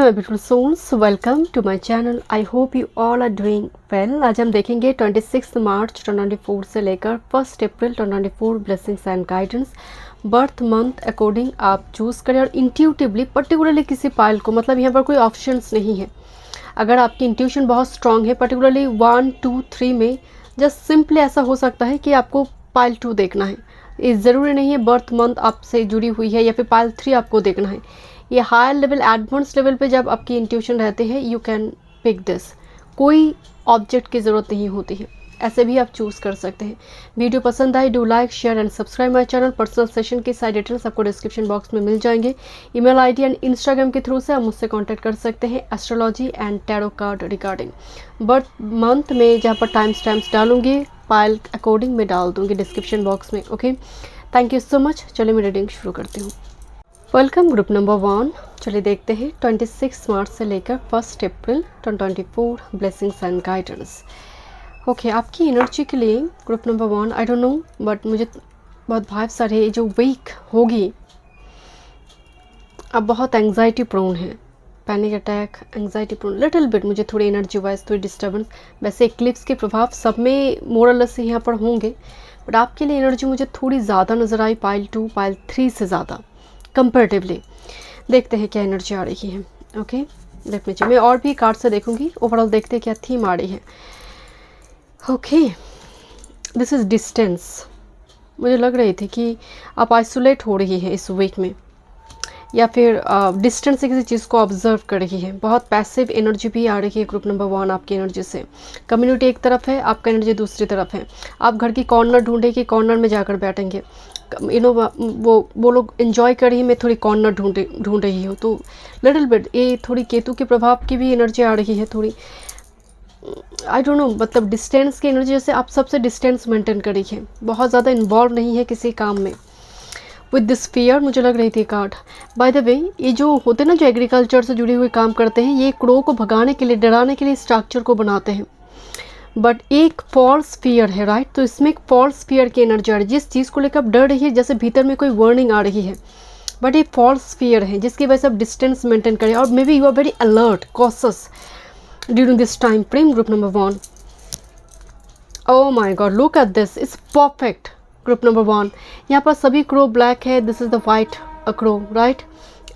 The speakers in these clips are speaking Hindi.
Hello beautiful souls, welcome to my channel. I hope you all are doing well. आज हम देखेंगे 26 मार्च 2024 से लेकर 1 April 2024 blessings and guidance. Birth month according आप चूज़ करें और इंट्यूटिवली पर्टिकुलरली किसी पाइल को, मतलब यहाँ पर कोई ऑप्शंस नहीं है। अगर आपकी इंट्यूशन बहुत स्ट्रांग है, पर्टिकुलरली 1, 2, 3 में जस्ट सिंपली ऐसा हो सकता है कि आपको पाइल 2 देखना है। ये ज़रूरी नहीं है बर्थ मंथ आपसे जुड़ी हुई है या फिर पाइल 3 आपको देखना है। ये हायर लेवल, एडवांस लेवल पे जब आपकी इंट्यूशन रहते हैं, यू कैन पिक दिस। कोई ऑब्जेक्ट की ज़रूरत नहीं होती है, ऐसे भी आप चूज़ कर सकते हैं। वीडियो पसंद आए do like, share and subscribe my channel. Personal session की साइड डिटेल्स आपको डिस्क्रिप्शन बॉक्स में मिल जाएंगे। ईमेल आईडी एंड इंस्टाग्राम के थ्रू से आप मुझसे कांटेक्ट कर सकते हैं astrology and tarot card regarding. Birth month में जहाँ पर टाइम्स डालूंगी, पाइल अकॉर्डिंग में डाल दूंगी डिस्क्रिप्शन बॉक्स में। Okay, thank you so much. चलिए मैं रीडिंग शुरू करती हूँ। Welcome group number 1। चलिए देखते हैं 26 मार्च से लेकर 1 April 2024 blessings and guidance. Okay, आपकी एनर्जी के लिए group number 1, I don't know but मुझे बहुत वाइब्स आ रही है। जो वीक होगी, अब बहुत एंग्जाइटी प्रोन है, panic attack, anxiety prone little bit. मुझे थोड़ी एनर्जी वाइज थोड़ी डिस्टर्बेंस। वैसे एक्लिप्स के प्रभाव सब में मोरलेस से यहाँ पर होंगे, बट आपके लिए एनर्जी मुझे थोड़ी ज़्यादा नज़र आई, पाइल 2, पाइल 3 से ज़्यादा कंपेरेटिवली। देखते हैं क्या एनर्जी आ रही है। Okay, let me check. मैं और भी कार्ड से देखूंगी, ओवरऑल देखते हैं क्या थीम आ रही है। Okay, this is distance. मुझे लग रही थी कि आप आइसोलेट हो रही है इस वीक में, या फिर डिस्टेंस से किसी चीज़ को ऑब्जर्व कर रही है। बहुत पैसिव एनर्जी भी आ रही है ग्रुप नंबर 1 आपकी एनर्जी से। कम्युनिटी एक तरफ है, आपका एनर्जी दूसरी तरफ है। आप घर की कॉर्नर ढूंढे कि कॉर्नर में जाकर बैठेंगे। वो लोग एंजॉय कर रही है, मैं थोड़ी कॉर्नर ढूंढ रही हूँ। तो लिटिल बिट ये थोड़ी केतु के प्रभाव की भी एनर्जी आ रही है थोड़ी। आई डोंट नो, मतलब डिस्टेंस की एनर्जी, जैसे आप सबसे डिस्टेंस मेंटेन कर रही है, बहुत ज़्यादा इन्वॉल्व नहीं है किसी काम में। विद दिस फियर मुझे लग रही थी कार्ड। बाय द वे, ये जो होते हैं ना, जो एग्रीकल्चर से जुड़े हुए काम करते हैं, ये क्रो को भगाने के लिए, डराने के लिए स्ट्रक्चर को बनाते हैं। बट एक फॉल्स फियर है, राइट? तो इसमें एक फॉल्स फियर की एनर्जी आ रही है। जिस चीज़ को लेकर आप डर रही है, जैसे भीतर में कोई वार्निंग आ रही है, बट ये फॉल्स फियर है जिसकी वजह से आप डिस्टेंस मेंटेन करें। और maybe you are very alert, cautious during this time frame group number 1। Oh my god, look at this, it's perfect group number 1। यहाँ पर सभी क्रो ब्लैक है, this is the white crow, right?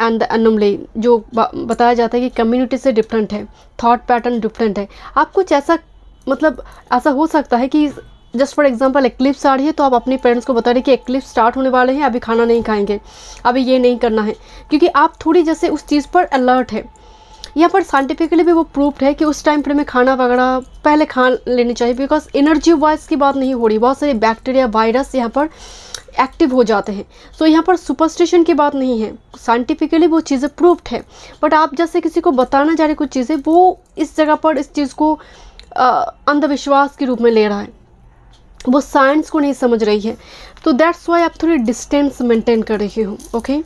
And the anomaly जो बताया जाता है कि कम्युनिटी से डिफरेंट है, थॉट पैटर्न डिफरेंट है। आप कुछ ऐसा, मतलब ऐसा हो सकता है कि जस्ट फॉर एग्जांपल एक्लिप्स आ रही है, तो आप अपने पेरेंट्स को बता रहे हैं कि एक्लिप्स स्टार्ट होने वाले हैं, अभी खाना नहीं खाएंगे, अभी ये नहीं करना है, क्योंकि आप थोड़ी जैसे उस चीज़ पर अलर्ट है। यहाँ पर साइंटिफिकली भी वो प्रूफ्ड है कि उस टाइम पर में खाना वगैरह पहले खा लेनी चाहिए, बिकॉज एनर्जी वाइज की बात नहीं हो रही, बहुत सारे बैक्टीरिया, वायरस यहाँ पर एक्टिव हो जाते हैं। सो यहाँ पर सुपरस्टिशन की बात नहीं है, साइंटिफिकली वो चीज़ें प्रूफ्ड है। बट आप जैसे किसी को बताना चाह रहे कुछ चीज़ें, वो इस जगह पर इस चीज़ को अंधविश्वास के रूप में ले रहा है, वो साइंस को नहीं समझ रही है। तो दैट्स वाई आप थोड़ी डिस्टेंस मेंटेन कर रही हो। ओके,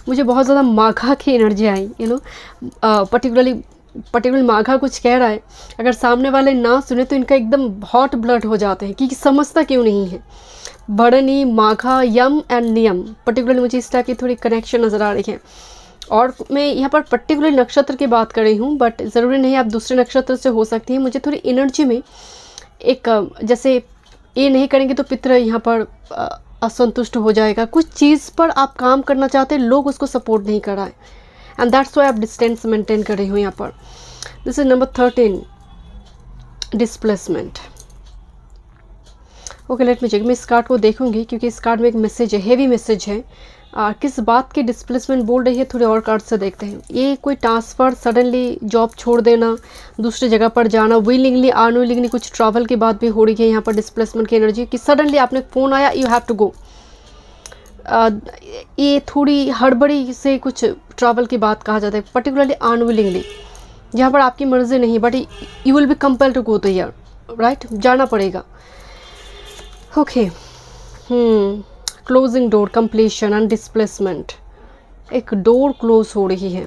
मुझे बहुत ज़्यादा माघा की एनर्जी आई, यू नो, पर्टिकुलरली माघा कुछ कह रहा है, अगर सामने वाले ना सुने तो इनका एकदम हॉट ब्लड हो जाते हैं कि समझता क्यों नहीं है। भरणी, माघा, यम एंड नियम, पर्टिकुलरली मुझे इस टाइप की थोड़ी कनेक्शन नज़र आ रही है। और मैं यहाँ पर पर्टिकुलर नक्षत्र की बात कर रही हूँ, बट ज़रूरी नहीं आप दूसरे नक्षत्र से हो सकती है। मुझे थोड़ी एनर्जी में एक, जैसे ये नहीं करेंगे तो पितृ यहाँ पर असंतुष्ट हो जाएगा, कुछ चीज़ पर आप काम करना चाहते हैं, लोग उसको सपोर्ट नहीं कर रहा है, एंड दैट्स वाई आप डिस्टेंस मेंटेन कर रही हो यहाँ पर। This is number 13, displacement. Okay, let me check. मैं इस कार्ड को देखूंगी क्योंकि इस कार्ड में एक मैसेज है, हेवी मैसेज है। किस बात की डिस्प्लेसमेंट बोल रही है, थोड़े और कार्ड से देखते हैं। ये कोई ट्रांसफ़र, सडनली जॉब छोड़ देना, दूसरी जगह पर जाना, विलिंगली अनविलिंगली कुछ ट्रैवल की बात भी हो रही है यहाँ पर। डिस्प्लेसमेंट की एनर्जी कि सडनली आपने फ़ोन आया, यू हैव टू गो। ये थोड़ी हड़बड़ी से कुछ ट्रैवल की बात कहा जाता है, पर्टिकुलरली अनविलिंगली, जहाँ पर आपकी मर्जी नहीं, but you will be compelled to go the year, right? जाना पड़ेगा। Okay, closing door, completion and displacement. एक डोर क्लोज हो रही है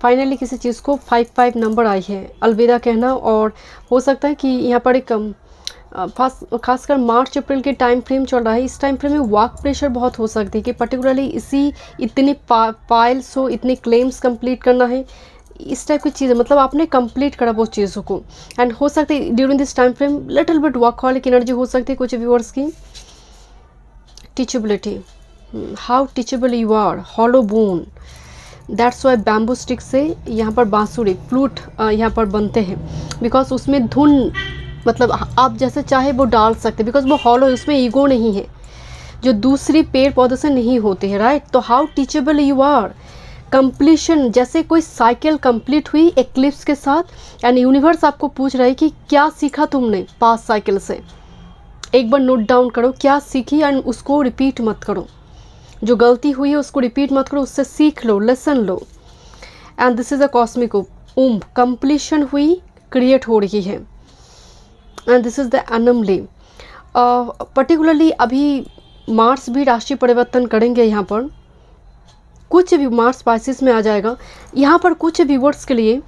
फाइनली, किसी चीज़ को 55 नंबर आई है, अलविदा कहना। और हो सकता है कि यहाँ पर एक खासकर मार्च अप्रैल के टाइम फ्रेम चल रहा है, इस टाइम फ्रेम में वर्क प्रेशर बहुत हो सकती है कि पर्टिकुलरली इतनी फाइल्स हो, इतनी क्लेम्स कंप्लीट करना है, इस टाइप की चीज़ें, मतलब आपने कंप्लीट करा वो चीज़ों को। एंड हो सकती है during this time frame little bit workaholic energy हो सकती है कुछ व्यूअर्स की। Teachability, how teachable you are, hollow bone, that's why bamboo stick से यहाँ पर बांसुरी फ्लूट यहाँ पर बनते हैं, बिकॉज उसमें धुन मतलब आप जैसे चाहे वो डाल सकते, बिकॉज वो हॉलो है, उसमें ईगो नहीं है जो दूसरी पेड़ पौधों से नहीं होती है, राइट। तो how teachable you are, completion, जैसे कोई साइकिल कंप्लीट हुई एक्लिप्स के साथ एंड यूनिवर्स आपको पूछ रहा है कि क्या सीखा तुमने पास साइकिल से, एक बार नोट डाउन करो क्या सीखी एंड उसको रिपीट मत करो, जो गलती हुई है उसको रिपीट मत करो, उससे सीख लो, लेसन लो। And this is a cosmic womb, completion हुई, क्रिएट हो रही है। And this is the anomaly, particularly अभी मार्स भी राशि परिवर्तन करेंगे, यहाँ पर कुछ भी मार्स स्पाइसिस में आ जाएगा, यहाँ पर कुछ व्यूअर्स के लिए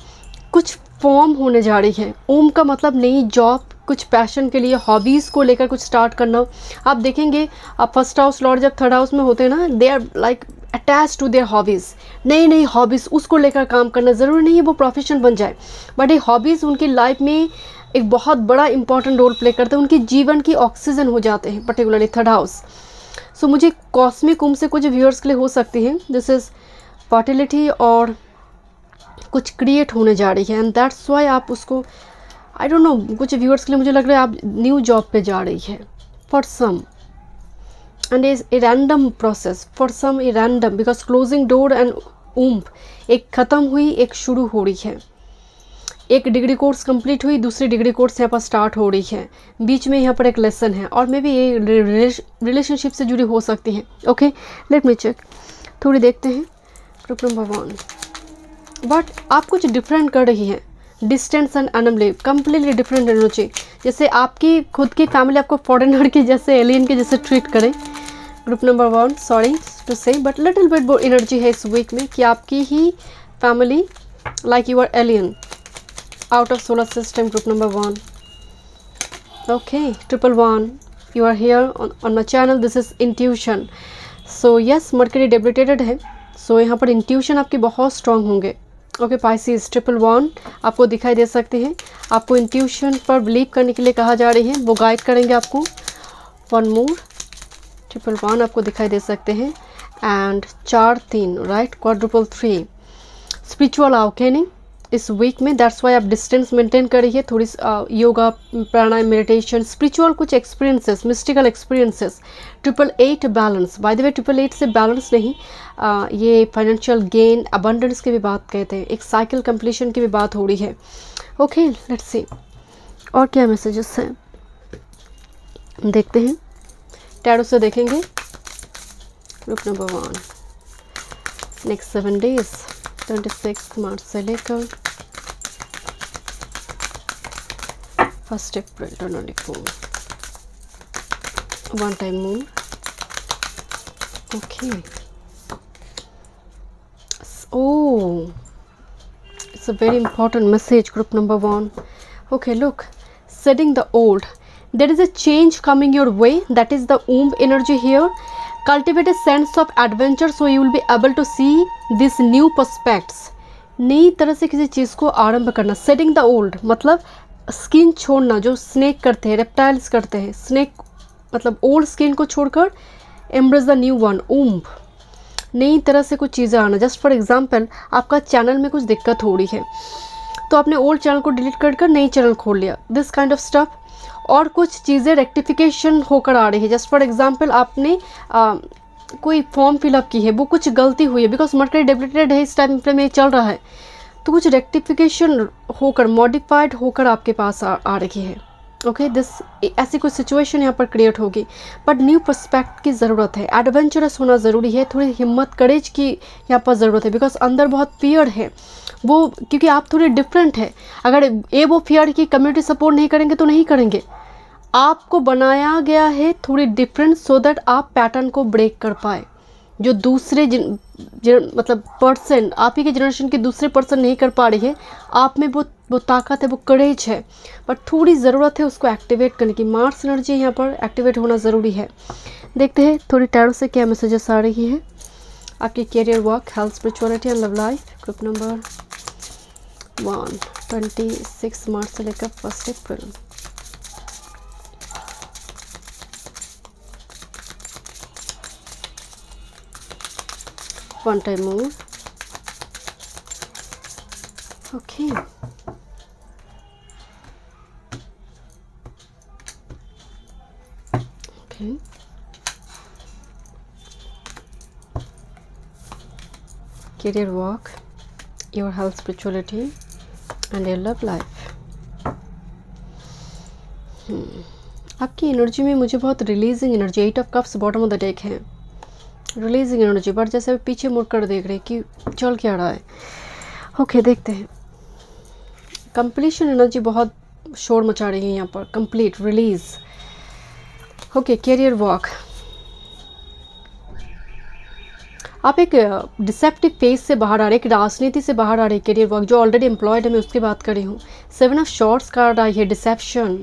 कुछ फॉर्म होने जा रही है। ओम का मतलब नई जॉब, कुछ पैशन के लिए, हॉबीज़ को लेकर कुछ स्टार्ट करना। आप देखेंगे आप फर्स्ट हाउस लॉर्ड जब थर्ड हाउस में होते हैं ना, they are like attach to their hobbies, नई नई हॉबीज़, उसको लेकर काम करना। ज़रूरी नहीं है वो प्रोफेशन बन जाए, बट ये हॉबीज़ उनकी लाइफ में एक बहुत बड़ा इंपॉर्टेंट रोल प्ले करते हैं, उनके जीवन की ऑक्सीजन हो जाते हैं, पर्टिकुलरली थर्ड हाउस। सो मुझे कॉस्मिक उम से कुछ व्यूअर्स के लिए हो सकती है दिस इज़ फर्टिलिटी और कुछ क्रिएट होने जा रही है, एंड दैट्स वाई आप उसको, आई डोंट नो, कुछ व्यूअर्स के लिए मुझे लग रहा है आप न्यू जॉब पे जा रही है for some, and is a random process for some, a random, because closing door and womb, एक ख़त्म हुई एक शुरू हो रही है, एक डिग्री कोर्स कंप्लीट हुई दूसरी डिग्री कोर्स यहाँ पर स्टार्ट हो रही है, बीच में यहाँ पर एक लेसन है, और मे बी ये रिलेशनशिप से जुड़ी हो सकती है। ओके, लेट मी चेक, थोड़ी देखते हैं ग्रुप नंबर 1। बट आप कुछ डिफरेंट कर रही हैं, distance and anomaly, completely different energy, जैसे आपकी खुद की फैमिली आपको फॉरेनर के जैसे, एलियन के जैसे ट्रीट करे। ग्रुप नंबर 1, सॉरी टू से, बट लिटिल बिट वो एनर्जी है इस वीक में कि आपकी ही family like you are alien out of solar system. Group number 1. Okay, 111, you are here on my channel. This is intuition. So yes, Mercury debilitated है, so यहाँ पर intuition आपके बहुत strong होंगे। Okay, Pisces 111 आपको दिखाई दे सकते हैं, आपको intuition पर believe करने के लिए कहा जा रही है, वो गाइड करेंगे आपको। One more 111 आपको दिखाई दे सकते हैं, and 4-3 right, quadruple 3 spiritual awakening इस वीक में, दैट्स वाई आप डिस्टेंस मेंटेन कर रही है, थोड़ी योगा, प्राणायाम, मेडिटेशन, स्पिरिचुअल कुछ experiences, mystical experiences. 888 balance, by the way 888 से बैलेंस नहीं, ये फाइनेंशियल गेन, अबंडेंस की भी बात कहते हैं, एक साइकिल कंप्लीशन की भी बात हो रही है। ओके, लेट्स सी और क्या मैसेजेस हैं, देखते हैं, टैरो से देखेंगे। Group number 1, next 7 days 26 March से लेकर 1 April 2024, 1 time moon. Okay, oh, it's a very important message, group number 1. Okay, look, setting the old, there is a change coming your way, that is the womb energy here. Cultivate a sense of adventure so you will be able to see these new prospects. नई तरह से किसी चीज़ को आरंभ करना। सेटिंग द ओल्ड मतलब स्किन छोड़ना, जो स्नेक करते हैं, रेप्टाइल्स करते हैं, स्नेक मतलब ओल्ड स्किन को छोड़कर एम्ब्रेस द न्यू वन, ऊम्ब, नई तरह से कुछ चीज़ें आना। जस्ट फॉर एग्जांपल, आपका चैनल में कुछ दिक्कत हो रही है तो आपने ओल्ड चैनल को डिलीट कर नई चैनल खोल लिया, दिस काइंड ऑफ स्टफ। और कुछ चीज़ें रेक्टिफिकेशन होकर आ रही है। जस्ट फॉर एग्जांपल, आपने कोई फॉर्म फिलअप की है, वो कुछ गलती हुई है, बिकॉज मर्करी डेबिलिटेड है, इस टाइम पे में चल रहा है, तो कुछ रेक्टिफिकेशन होकर, मॉडिफाइड होकर आपके पास आ रही है। ओके, दिस ऐसी कोई सिचुएशन यहाँ पर क्रिएट होगी, बट न्यू पर्सपेक्ट की ज़रूरत है, एडवेंचरस होना ज़रूरी है, थोड़ी हिम्मत, करेज की यहाँ पर ज़रूरत है, बिकॉज अंदर बहुत फियर है वो, क्योंकि आप थोड़े डिफरेंट है। अगर ये वो फियर की कम्युनिटी सपोर्ट नहीं करेंगे तो नहीं करेंगे, आपको बनाया गया है थोड़ी डिफरेंट, सो दैट आप पैटर्न को ब्रेक कर पाए, जो दूसरे मतलब पर्सन, आप ही के जनरेशन के दूसरे पर्सन नहीं कर पा रही है, आप में वो वो ताकत है, वो करेज है, बट थोड़ी ज़रूरत है उसको एक्टिवेट करने की। मार्स एनर्जी यहाँ पर एक्टिवेट होना ज़रूरी है। देखते हैं थोड़ी टैरो से क्या मैसेजेस आ रही है आपकी career, work, health, spirituality and love life. Group number 1, 26 March से लेकर 1 April. One time more. Okay, okay, career work, your health, spirituality and your love life। आपकी एनर्जी में मुझे बहुत releasing energy, 8 of cups bottom of the deck है, रिलीजिंग एनर्जी, बट जैसे पीछे मुड़ कर देख रहे कि चल क्या रहा है। ओके, देखते हैं। कंप्लीशन एनर्जी बहुत शोर मचा रही है यहाँ पर, complete, release. Okay, career work, आप एक डिसेप्टिव फेज से बाहर आ रहे, एक राजनीति से बाहर आ रहे। कैरियर वर्क जो ऑलरेडी एम्प्लॉयड है, मैं उसकी बात कर रही हूँ। 7 ऑफ शॉर्ट्स कार्ड आई है, डिसेप्शन,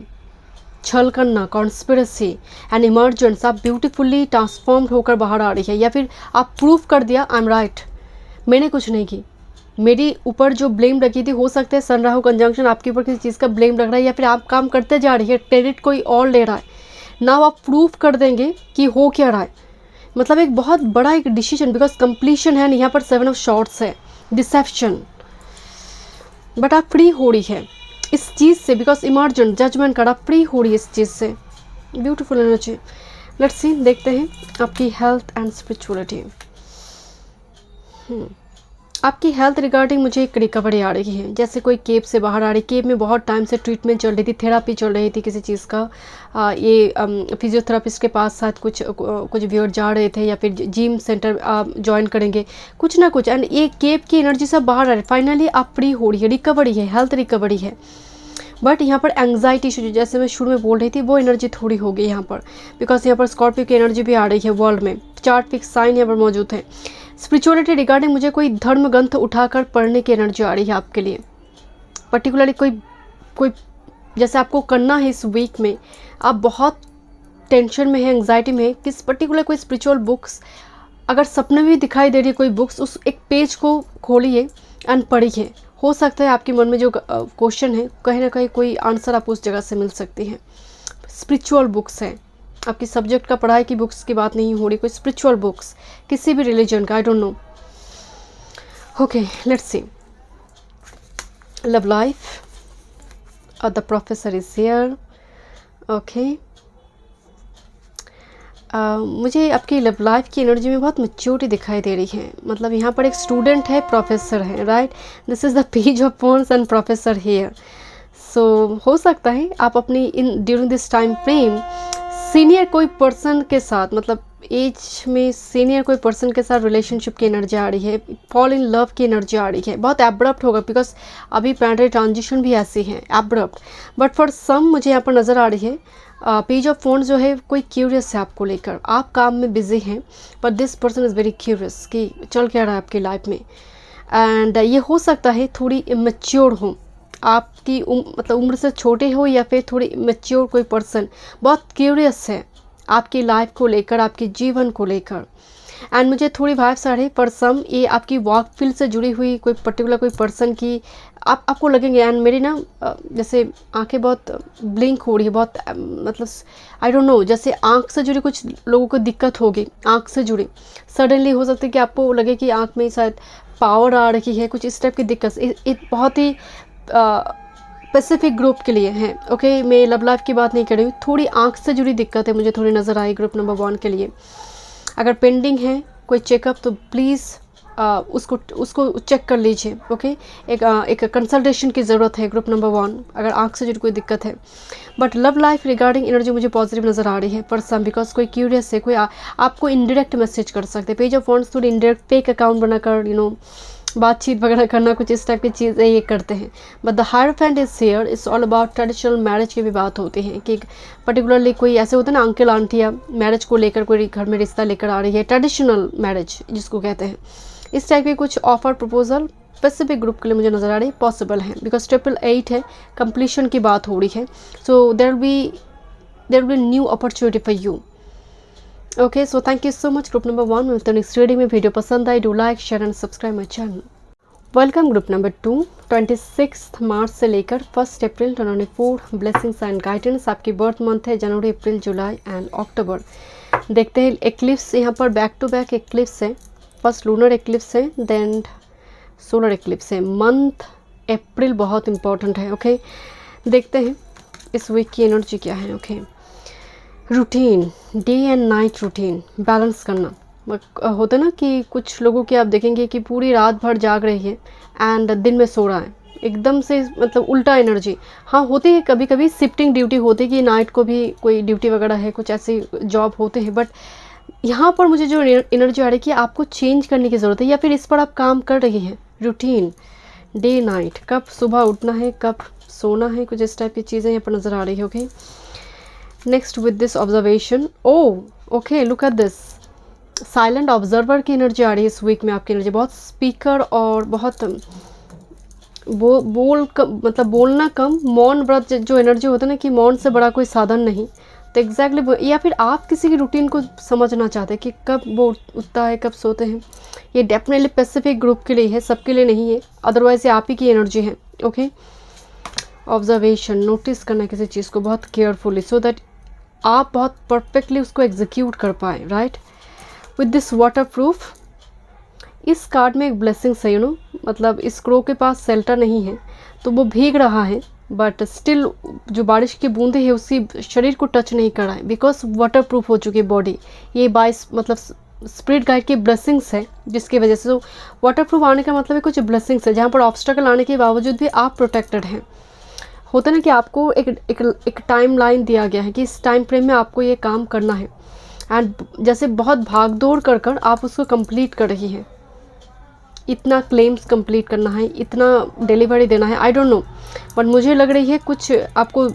छल करना, कॉन्स्पिरेसी एंड इमर्जेंस। आप ब्यूटीफुली ट्रांसफॉर्म्ड होकर बाहर आ रही है, या फिर आप प्रूफ कर दिया आई एम राइट, मैंने कुछ नहीं की, मेरी ऊपर जो ब्लेम रखी थी, हो सकता है सन राहु कंजंक्शन आपके ऊपर किसी चीज़ का ब्लेम रख रहा है, या फिर आप काम करते जा रही है, क्रेडिट कोई और ले रहा है ना, आप प्रूफ कर देंगे कि हो क्या रहा है। मतलब एक बहुत बड़ा एक डिसीजन, बिकॉज कंप्लीशन है, यहाँ पर 7 ऑफ शॉर्ट्स है, डिसेप्शन, बट आप फ्री हो रही है इस चीज़ से, बिकॉज इमर्जेंट जजमेंट कार्ड, आप फ्री हो रही है इस चीज़ से। Beautiful energy. लेट्स सी, देखते हैं आपकी हेल्थ एंड स्पिरिचुअलिटी। आपकी हेल्थ रिगार्डिंग मुझे एक रिकवरी आ रही है, जैसे कोई केप से बाहर आ रही। केप में बहुत टाइम से ट्रीटमेंट चल रही थी, थेरापी चल रही थी किसी चीज़ का। ये फिजियोथेरापिस्ट के पास साथ कुछ व्यूअर जा रहे थे, या फिर जिम सेंटर ज्वाइन करेंगे, कुछ ना कुछ, एंड ये केप की एनर्जी सब बाहर आ रही है। फाइनली आप फ्री हो रही है, रिकवरी है, हेल्थ रिकवरी है। बट यहाँ पर एंग्जाइटी इशू, जैसे मैं शुरू में बोल रही थी, वो एनर्जी थोड़ी हो गई यहाँ पर, बिकॉज यहाँ पर स्कॉर्पियो की एनर्जी भी आ रही है। वर्ल्ड में चार्ट फिक्स साइन यहाँ पर मौजूद है। स्पिरिचुअलिटी रिगार्डिंग मुझे कोई धर्म ग्रंथ उठाकर पढ़ने की एनर्जी आ रही है आपके लिए। पर्टिकुलरली कोई जैसे आपको करना है इस वीक में, आप बहुत टेंशन में है, एंग्जाइटी में है, किस पर्टिकुलर कोई स्पिरिचुअल बुक्स, अगर सपने में दिखाई दे रही है कोई बुक्स, उस एक पेज को खोलिए एंड पढ़िए। हो सकता है आपके मन में जो क्वेश्चन है, कहीं ना कहीं कोई आंसर आपको उस जगह से मिल सकती है। स्पिरिचुअल बुक्स है, आपकी सब्जेक्ट का, पढ़ाई की बुक्स की बात नहीं हो रही, कोई स्पिरिचुअल बुक्स किसी भी रिलीजन का, I don't know. Okay, let's C love life, the professor is here. Okay, मुझे आपकी लव लाइफ की एनर्जी में बहुत मैच्योरिटी दिखाई दे रही है। मतलब यहाँ पर एक स्टूडेंट है, प्रोफेसर है, right. This is the page of wands and professor here. So हो सकता है आप अपनी in during this time frame senior कोई पर्सन के साथ, मतलब एज में सीनियर कोई पर्सन के साथ रिलेशनशिप की एनर्जी आ रही है, फॉल इन लव की एनर्जी आ रही है। बहुत एब्रप्ट होगा, बिकॉज अभी प्लानेटरी ट्रांजिशन भी ऐसी है, एब्रप्ट। बट फॉर सम मुझे यहाँ पर नज़र आ रही है पेज ऑफ फोन जो है, कोई क्यूरियस है आपको लेकर, आप काम में बिजी हैं, but this person is very curious कि चल क्या रहा है आपकी लाइफ में। एंड ये हो सकता है थोड़ी इमेच्योर हो, आपकी मतलब उम्र से छोटे हो, या फिर थोड़ी मैच्योर कोई पर्सन बहुत क्यूरियस है आपकी लाइफ को लेकर, आपके जीवन को लेकर। एंड मुझे थोड़ी वाइब्स आ रही पर सम ये आपकी वर्क फील्ड से जुड़ी हुई कोई पर्टिकुलर कोई पर्सन की आपको लगेंगे। एंड मेरी ना जैसे आंखें बहुत ब्लिंक हो रही है, बहुत मतलब आई डोंट नो, जैसे आंख से जुड़ी कुछ लोगों को दिक्कत होगी, आंख से जुड़ी सडनली हो सकता है कि आपको लगे कि आंख में शायद पावर आ रही है, कुछ इस टाइप की दिक्कत। एक बहुत ही स्पेसिफिक ग्रुप के लिए हैं। ओके, मैं लव लाइफ की बात नहीं कर रही हूँ, थोड़ी आंख से जुड़ी दिक्कत है मुझे थोड़ी नज़र आई ग्रुप नंबर 1 के लिए। अगर पेंडिंग है कोई चेकअप तो प्लीज़ उसको चेक कर लीजिए। ओके, एक कंसल्टेशन की ज़रूरत है ग्रुप नंबर 1 अगर आंख से जुड़ी कोई दिक्कत है। But love life regarding energy मुझे पॉजिटिव नज़र आ रही है पर सम, बिकॉज कोई क्यूरियस है, कोई आपको इनडायरेक्ट मैसेज कर सकते हैं। पेज ऑफ वॉन्ड्स थोड़ी इनडायरेक्ट फेक अकाउंट बनाकर बातचीत वगैरह करना, कुछ इस टाइप की चीज़ें ये करते हैं। But the hierophant is here, it's all about traditional marriage की भी बात होती है कि पर्टिकुलरली कोई ऐसे होते हैं ना अंकल आंटियाँ मैरिज को लेकर कोई घर में रिश्ता लेकर आ रही है, ट्रेडिशनल मैरिज जिसको कहते हैं। इस टाइप के कुछ ऑफर प्रपोजल स्पेसिफिक ग्रुप के लिए मुझे नज़र आ रही है पॉसिबल है, बिकॉज 888 है, कंप्लीशन की बात हो रही है. So there will be new opportunity for you. Okay, so thank you so much group number 1. मिलते हैं नेक्स्ट रीडिंग में. वीडियो पसंद आई, do like share and subscribe my channel. Welcome group number 2. 26 March से लेकर 1 अप्रैल 2024. Blessings and guidance. आपकी बर्थ मंथ है जनवरी, अप्रैल, जुलाई एंड अक्टूबर. देखते हैं एक्लिप्स. यहाँ पर बैक टू बैक एक्लिप्स है. फर्स्ट लूनर एक्लिप्स है, देन सोलर एक्लिप्स है. मंथ अप्रैल बहुत इंपॉर्टेंट है. ओके, देखते हैं इस वीक की एनर्जी क्या है. Okay, routine, day and night routine balance करना. होता है ना कि कुछ लोगों की आप देखेंगे कि पूरी रात भर जाग रही है एंड दिन में सो रहा है, एकदम से मतलब उल्टा एनर्जी. हाँ, होती है कभी कभी शिफ्टिंग ड्यूटी होती है कि नाइट को भी कोई ड्यूटी वगैरह है, कुछ ऐसे जॉब होते हैं. बट यहाँ पर मुझे जो एनर्जी आ रही है कि आपको चेंज करने की ज़रूरत है, या फिर इस पर आप काम कर रही हैं. रूटीन, डे नाइट, कब सुबह उठना है, कब सोना है, कुछ इस टाइप की चीज़ें यहाँ पर नज़र आ रही है. Okay, next with this observation. Okay, look at this. Silent observer की एनर्जी आ रही है इस वीक में. आपकी एनर्जी बहुत स्पीकर और बहुत मतलब बोलना कम, मौन व्रत जो एनर्जी होता है ना कि मौन से बड़ा कोई साधन नहीं. तो एग्जैक्टली या फिर आप किसी की रूटीन को समझना चाहते हैं कि कब वो उठता है, कब सोते हैं. ये डेफिनेटली स्पेसिफिक ग्रुप के लिए है, सबके लिए नहीं है. अदरवाइज ये आप ही की एनर्जी है. ओके, ऑब्जर्वेशन, नोटिस करना किसी चीज़ को बहुत केयरफुली, सो दैट आप बहुत परफेक्टली उसको एग्जीक्यूट कर पाए. Right, with this water proof. इस कार्ड में एक ब्लेसिंग्स है, मतलब इस क्रो के पास शेल्टर नहीं है तो वो भीग रहा है, बट स्टिल जो बारिश की बूंदें हैं उसकी शरीर को टच नहीं कर रहा है, बिकॉज वाटर प्रूफ हो चुकी है बॉडी. ये बाइस मतलब स्पिरिट गाइड की ब्लेसिंग्स है, जिसकी वजह से तो वाटर प्रूफ आने का मतलब है कुछ ब्लेसिंग्स है, जहाँ पर ऑब्स्टेकल आने के बावजूद भी आप प्रोटेक्टेड हैं. होता है ना कि आपको एक टाइम लाइन दिया गया है कि इस टाइम फ्रेम में आपको ये काम करना है, एंड जैसे बहुत भाग दौड़ कर आप उसको कंप्लीट कर रही हैं. इतना क्लेम्स कंप्लीट करना है, इतना डिलीवरी देना है, आई डोंट नो, बट मुझे लग रही है कुछ आपको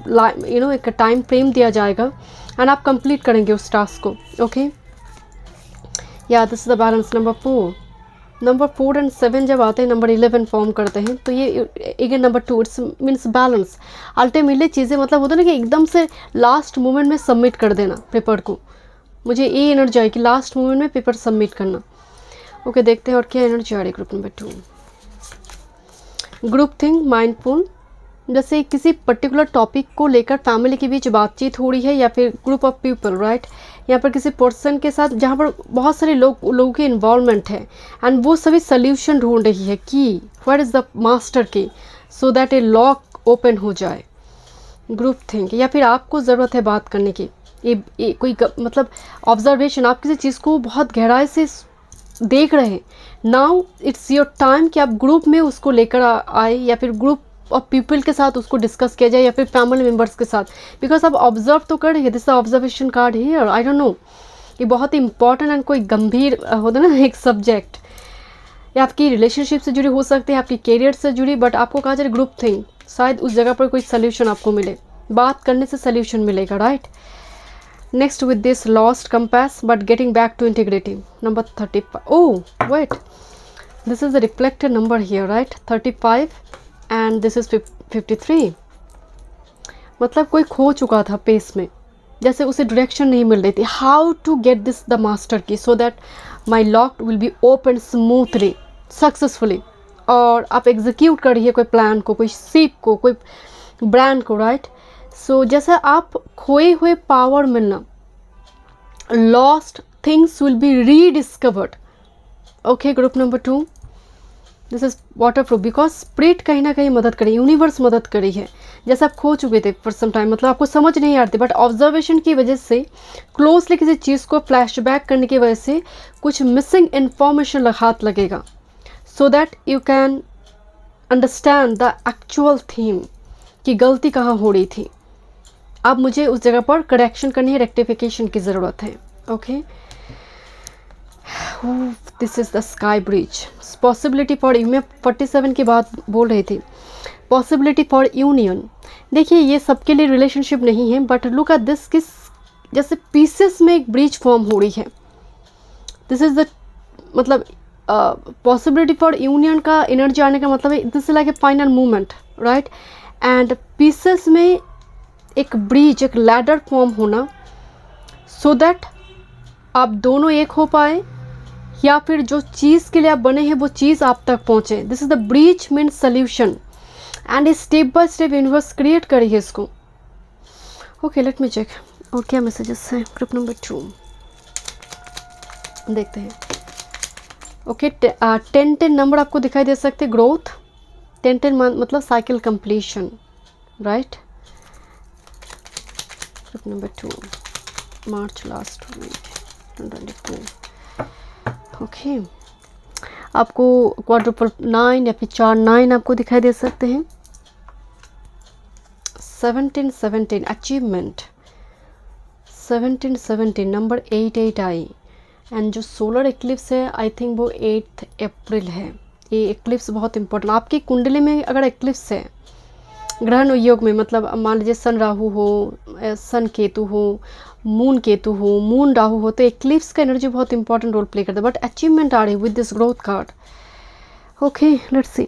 एक टाइम फ्रेम दिया जाएगा एंड आप कंप्लीट करेंगे उस टास्क को. ओके, या this is the balance. Number 4 and 7 जब आते हैं, नंबर 11 फॉर्म करते हैं, तो ये again number 2 it's means balance. Ultimately चीज़ें मतलब होता है ना कि एकदम से लास्ट मोमेंट में सबमिट कर देना पेपर को. मुझे ये एनर्जी आई कि लास्ट मोमेंट में पेपर सबमिट करना. ओके, देखते हैं और क्या एनर्जी आ रही है group number 2. Group think, mindful. जैसे किसी पर्टिकुलर टॉपिक को लेकर फैमिली के बीच बातचीत हो रही है, या फिर ग्रुप ऑफ पीपल. राइट, यहाँ पर किसी पर्सन के साथ जहाँ पर बहुत सारे लोगों की इन्वॉल्वमेंट है एंड वो सभी सोल्यूशन ढूंढ रही है कि what is the master key, so that A lock open हो जाए. ग्रुप थिंक, या फिर आपको ज़रूरत है बात करने की. ये कोई मतलब ऑब्जर्वेशन, आप किसी चीज़ को बहुत गहराई से देख रहे हैं. नाउ इट्स योर टाइम कि आप ग्रुप में उसको लेकर आए, या फिर ग्रुप ऑफ पीपल के साथ उसको डिस्कस किया जाए, या फिर फैमिली मेम्बर्स के साथ, बिकॉज आप ऑब्जर्व तो कर रही है. This observation card here. I don't know, ये बहुत ही इंपॉर्टेंट एंड कोई गंभीर होता है ना एक सब्जेक्ट. ये आपकी रिलेशनशिप से जुड़ी हो सकती है, आपकी कैरियर से जुड़ी, बट आपको कहा जाए ग्रुप थिंग, शायद उस जगह पर कोई सोल्यूशन आपको मिले. बात करने से सोल्यूशन मिलेगा. Right, next with this lost compass but getting back to integrity. Number 35. Oh wait, this is the reflected number here, right? 35 and this is 53. मतलब कोई खो चुका था पेस में, जैसे उसे डायरेक्शन नहीं मिल रही थी. How to get this the master key, so that my lock will be open smoothly, successfully. और आप एग्जीक्यूट कर रही है कोई प्लान को, कोई सीप को, कोई ब्रांड को. राइट, सो जैसे आप खोए हुए पावर मिलना, lost things will be rediscovered. Okay, group number 2, this is water proof, because spirit कहीं ना कहीं मदद करी, यूनिवर्स मदद करी है. जैसे आप खो चुके थे फॉर सम टाइम, मतलब आपको समझ नहीं आती, बट ऑब्जर्वेशन की वजह से, क्लोजली किसी चीज़ को फ्लैशबैक करने की वजह से कुछ मिसिंग इन्फॉर्मेशन हाथ लगेगा, so that you can understand the actual theme कि गलती कहाँ हो रही थी. अब मुझे उस जगह पर करेक्शन करनी है, रेक्टिफिकेशन की ज़रूरत है. Okay, this is the sky bridge. Possibility for, मैं 47 की बात बोल रही थी, पॉसिबिलिटी फॉर यूनियन. देखिए ये सबके लिए रिलेशनशिप नहीं है, बट लुक एट दिस, किस जैसे पीसेस में एक ब्रिज फॉर्म हो रही है. दिस इज़ द मतलब पॉसिबिलिटी फॉर यूनियन का एनर्जी आने का मतलब है this like A final movement, right. And pieces में एक ब्रिज, एक लैडर फॉर्म होना, सो दैट आप दोनों एक हो पाए, या फिर जो चीज़ के लिए आप बने हैं वो चीज़ आप तक पहुँचे। This is the bridge mean solution, and step by step universe create करी है इसको। ओके, लेट मी चेक और क्या मैसेजेस हैं। ग्रुप नंबर 2 देखते हैं। ओके, 10-10 नंबर आपको दिखाई दे सकते। ग्रोथ 10-10 मतलब cycle completion, right. Group number 2 मार्च लास्ट वीक 2022। ओके, आपको क्वाड्रुपल 9 या फिर 4-9 आपको दिखाई दे सकते हैं। 17-17 अचीवमेंट, 17-17 नंबर 8-8 आई। एंड जो सोलर एक्लिप्स है आई थिंक वो 8 अप्रैल है। ये एक्लिप्स बहुत इंपॉर्टेंट, आपकी कुंडली में अगर एक्लिप्स है ग्रहण योग में, मतलब मान लीजिए सन राहु हो, सन केतु हो, मून केतु हो, मून राहु हो, तो एक्लिप्स का एनर्जी बहुत इंपॉर्टेंट रोल प्ले करता है। बट अचीवमेंट आ रही है with this growth card. Okay, let's see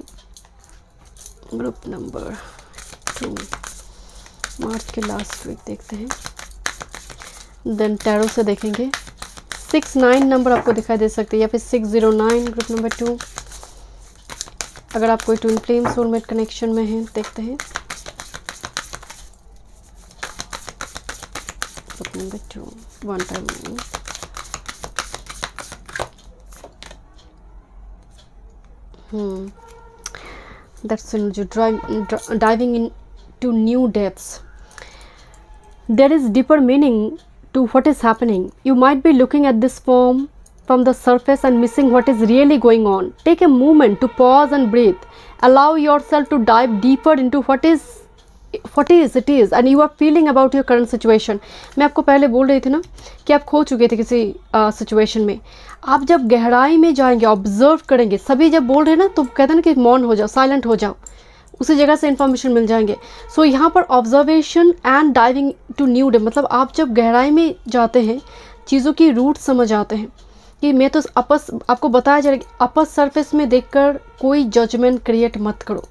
group number 2 March के लास्ट वीक देखते हैं, देन टैरो से देखेंगे। 6-9 नंबर आपको दिखाई दे सकते हैं, या फिर 609 ग्रुप नंबर 2। अगर आप कोई ट्विन फ्लेम सोलमेट कनेक्शन में हैं, देखते हैं group number 2 1 time. That's energy diving into new depths. There is deeper meaning to what is happening. You might be looking at this form from the surface and missing what is really going on. Take a moment to pause and breathe. Allow yourself to dive deeper into what it is and you are feeling about your current situation. मैं आपको पहले बोल रही थी ना कि आप खो चुके थे किसी सिचुएशन में। आप जब गहराई में जाएंगे, ऑब्जर्व करेंगे, सभी जब बोल रहे हैं ना तो कहते हैं ना कि मौन हो जाओ, साइलेंट हो जाओ, उसी जगह से इन्फॉर्मेशन मिल जाएंगे। सो यहाँ पर observation and diving to new day, मतलब आप जब गहराई में जाते हैं, चीज़ों की रूट समझ आते हैं। कि मैं तो आपको बताया जा रहा है कि अपर सरफेस में देखकर कोई जजमेंट क्रिएट मत करो।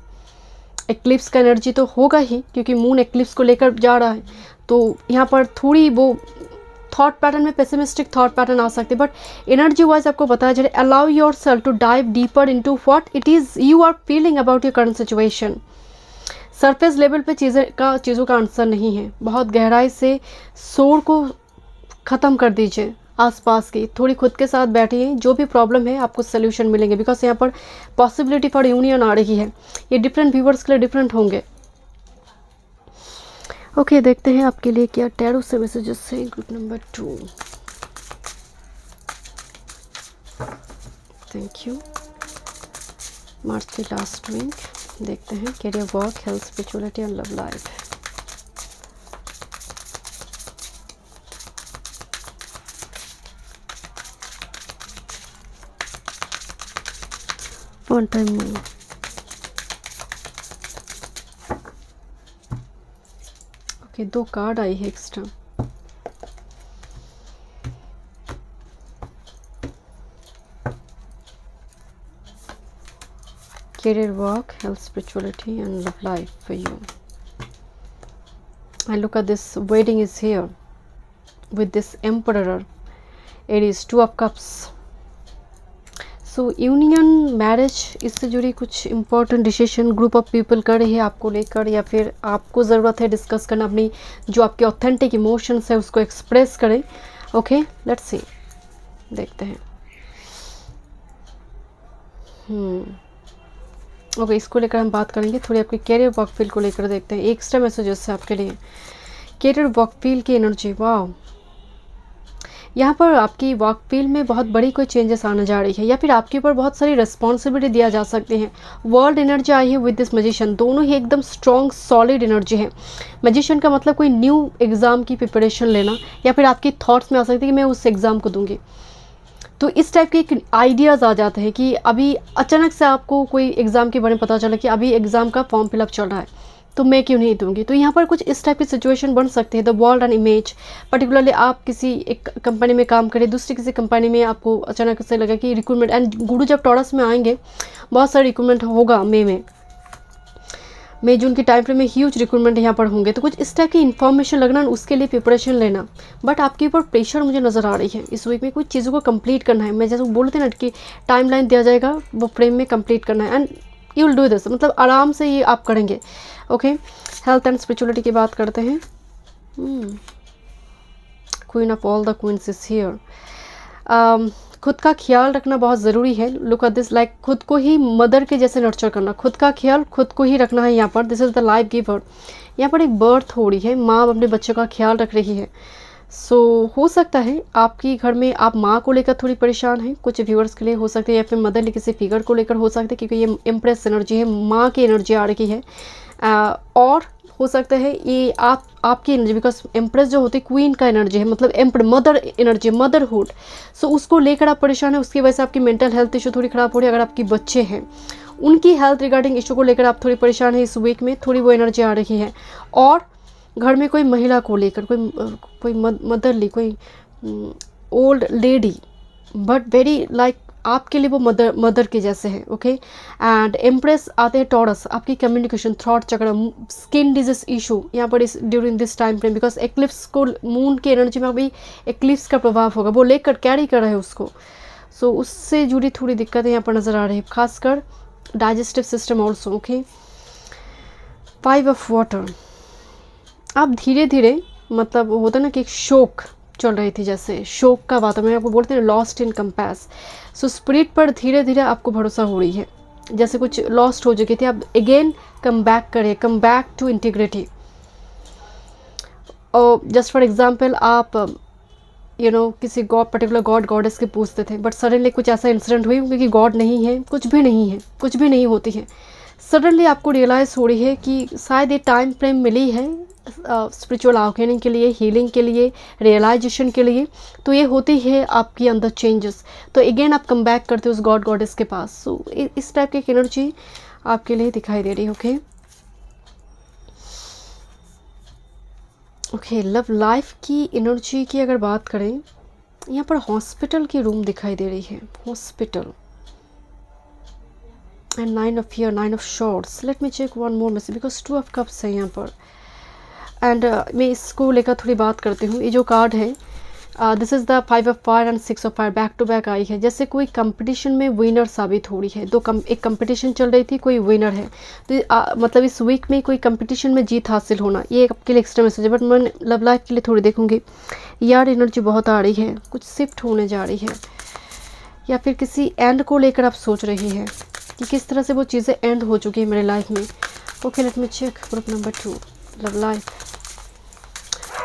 एक्लिप्स का एनर्जी तो होगा ही, क्योंकि मून एक्लिप्स को लेकर जा रहा है, तो यहाँ पर थोड़ी वो थॉट पैटर्न में पेसिमिस्टिक थॉट पैटर्न आ सकते हैं। बट एनर्जी वाइज आपको बताया जा रहा है allow yourself to dive deeper into what it is you are feeling about your current situation. Surface level पे चीज़ों का आंसर नहीं है, बहुत गहराई से शोर को ख़त्म कर दीजिए। आसपास की थोड़ी खुद के साथ बैठिए, जो भी प्रॉब्लम है आपको सोल्यूशन मिलेंगे, बिकॉज यहाँ पर पॉसिबिलिटी फॉर यूनियन आ रही है। ये डिफरेंट व्यूवर्स के लिए डिफरेंट होंगे। ओके, देखते हैं आपके लिए क्या टैरो से मैसेजेस है। Group number 2 thank you. March के लास्ट वीक देखते हैं career, work, health, spirituality and love life. One time more. Okay, 2 card आई है extra. Career, work, health, spirituality and love life for you. And look at this, wedding is here with this emperor. It is 2 of cups. So union, marriage, इससे जुड़ी कुछ important decision group of people कर रही है आपको लेकर, या फिर आपको ज़रूरत है डिस्कस करना, अपनी जो आपके ऑथेंटिक इमोशंस है उसको एक्सप्रेस करें। ओके, लेट्स सी, देखते हैं। ओके, इसको लेकर हम बात करेंगे थोड़ी। आपके कैरियर वर्क फील्ड को लेकर देखते हैं। एक्स्ट्रा मैसेजेस है आपके लिए। कैरियर वर्क फील्ड की एनर्जी, वाह, यहाँ पर आपकी वर्क फील्ड में बहुत बड़ी कोई चेंजेस आने जा रही है, या फिर आपके ऊपर बहुत सारी रिस्पॉन्सिबिलिटी दिया जा सकती है। वर्ल्ड एनर्जी आई है विद दिस मैजिशियन, दोनों ही एकदम स्ट्रॉन्ग सॉलिड एनर्जी है। मैजिशियन का मतलब कोई न्यू एग्ज़ाम की प्रिपरेशन लेना, या फिर आपकी थॉट्स में आ सकती है कि मैं उस एग्ज़ाम को दूंगी, तो इस टाइप के एक आइडियाज़ आ जाते हैं कि अभी अचानक से आपको कोई एग्ज़ाम के बारे में पता चला कि अभी एग्ज़ाम का फॉर्म फिलअप चल रहा है, तो मैं क्यों नहीं दूंगी। तो यहाँ पर कुछ इस टाइप की सिचुएशन बन सकती है। The world and image, particularly आप किसी एक कंपनी में काम करें, दूसरी किसी कंपनी में आपको अचानक से लगा कि रिक्रूटमेंट, एंड गुरु जब टॉरस में आएंगे बहुत सारे रिक्रूटमेंट होगा मई जून की टाइम फ्रेम में ह्यूज रिक्रूटमेंट यहाँ पर होंगे। तो कुछ इस टाइप की इन्फॉर्मेशन लगना, उसके लिए प्रिपरेशन लेना। बट आपके ऊपर प्रेशर मुझे नज़र आ रही है इस वीक में, कुछ चीज़ों को कंप्लीट करना है। मैं जैसे बोलते ना कि टाइमलाइन दिया जाएगा, वो फ्रेम में कंप्लीट करना है, and you will do this, मतलब आराम से ये आप करेंगे। ओके, हेल्थ एंड स्पिरिचुअलिटी की बात करते हैं। Queen of all the queens is here. खुद का ख्याल रखना बहुत ज़रूरी है। लुक एट दिस, लाइक खुद को ही मदर के जैसे नर्चर करना, खुद का ख्याल खुद को ही रखना है यहाँ पर। This is the life giver. यहाँ पर एक बर्थ हो रही है, माँ अपने बच्चों का ख्याल रख रही है। सो हो सकता है आपकी घर में आप माँ को लेकर थोड़ी परेशान हैं, कुछ व्यूअर्स के लिए हो सकते हैं, या फिर मदरली किसी फिगर को लेकर हो सकता है, क्योंकि ये इम्प्रेस एनर्जी है, माँ की एनर्जी आ रही है। और हो सकता है ये आपकी एनर्जी, बिकॉज एम्प्रेस जो होती है क्वीन का एनर्जी है, मतलब एम्पर मदर एनर्जी, मदरहुड। सो उसको लेकर आप परेशान है, उसकी वजह से आपकी मेंटल हेल्थ इशू थोड़ी ख़राब हो रही है। अगर आपके बच्चे हैं उनकी हेल्थ रिगार्डिंग इशू को लेकर आप थोड़ी परेशान है इस वीक में, थोड़ी वो एनर्जी आ रही है। और घर में कोई महिला को लेकर, कोई मदरली, कोई old lady, but very like आपके लिए वो मदर के जैसे है। ओके, एंड एम्प्रेस आते हैं टॉरस, आपकी कम्युनिकेशन, थॉट चक्र, स्किन डिजीज इशू यहाँ पर इस during this time frame, because eclipse को मून की एनर्जी में अभी एक्लिप्स का प्रभाव होगा, वो लेकर कैरी कर रहे हैं उसको। सो उससे जुड़ी थोड़ी दिक्कतें यहाँ पर नज़र आ रही है, खासकर digestive system also. Okay, 5 of water. आप धीरे धीरे, मतलब होता ना कि एक शोक चल रही थी, जैसे शोक का वातावरण आपको बोलते हैं, lost in compass. So spirit पर धीरे धीरे आपको भरोसा हो रही है, जैसे कुछ लॉस्ट हो चुकी थी, आप अगेन कम बैक करें, कम बैक टू इंटीग्रिटी। और जस्ट फॉर एग्जांपल आप किसी गॉड, पर्टिकुलर गॉड गॉडेस के पूछते थे, बट सडनली कुछ ऐसा इंसिडेंट हुई क्योंकि गॉड नहीं है, कुछ भी नहीं है, कुछ भी नहीं होती है। सडनली आपको रियलाइज़ हो रही है कि शायद ये टाइम फ्रेम मिली है स्पिरिचुअल अवेकनिंग के लिए, हीलिंग के लिए, रियलाइजेशन के लिए। तो ये होती है आपके अंदर चेंजेस, तो अगेन आप कम बैक करते हो उस गॉड गॉडेस के पास। सो इस टाइप की एक एनर्जी आपके लिए दिखाई दे रही है। ओके ओके, लव लाइफ की एनर्जी की अगर बात करें, यहाँ पर हॉस्पिटल की रूम दिखाई दे रही है, hospital, and 9 of year, 9 of shorts. Let me check one more message, because 2 of cups है यहाँ पर, एंड मैं इसको लेकर थोड़ी बात करती हूँ। ये जो कार्ड है, this is the 5 of fire and 6 of fire, back to back आई है, जैसे कोई कंपटीशन में विनर साबित हो रही है। एक कंपटीशन चल रही थी, कोई विनर है, तो मतलब इस वीक में कोई कंपटीशन में जीत हासिल होना, ये आपके लिए एक्स्ट्रा मैसेज है। बट मैं लव लाइफ के लिए थोड़ी देखूंगी। यार एनर्जी बहुत आ रही है, कुछ शिफ्ट होने जा रही है, या फिर किसी एंड को लेकर आप सोच रही है कि किस तरह से वो चीज़ें एंड हो चुकी है मेरे लाइफ में। Okay, let me check group number 2, love life.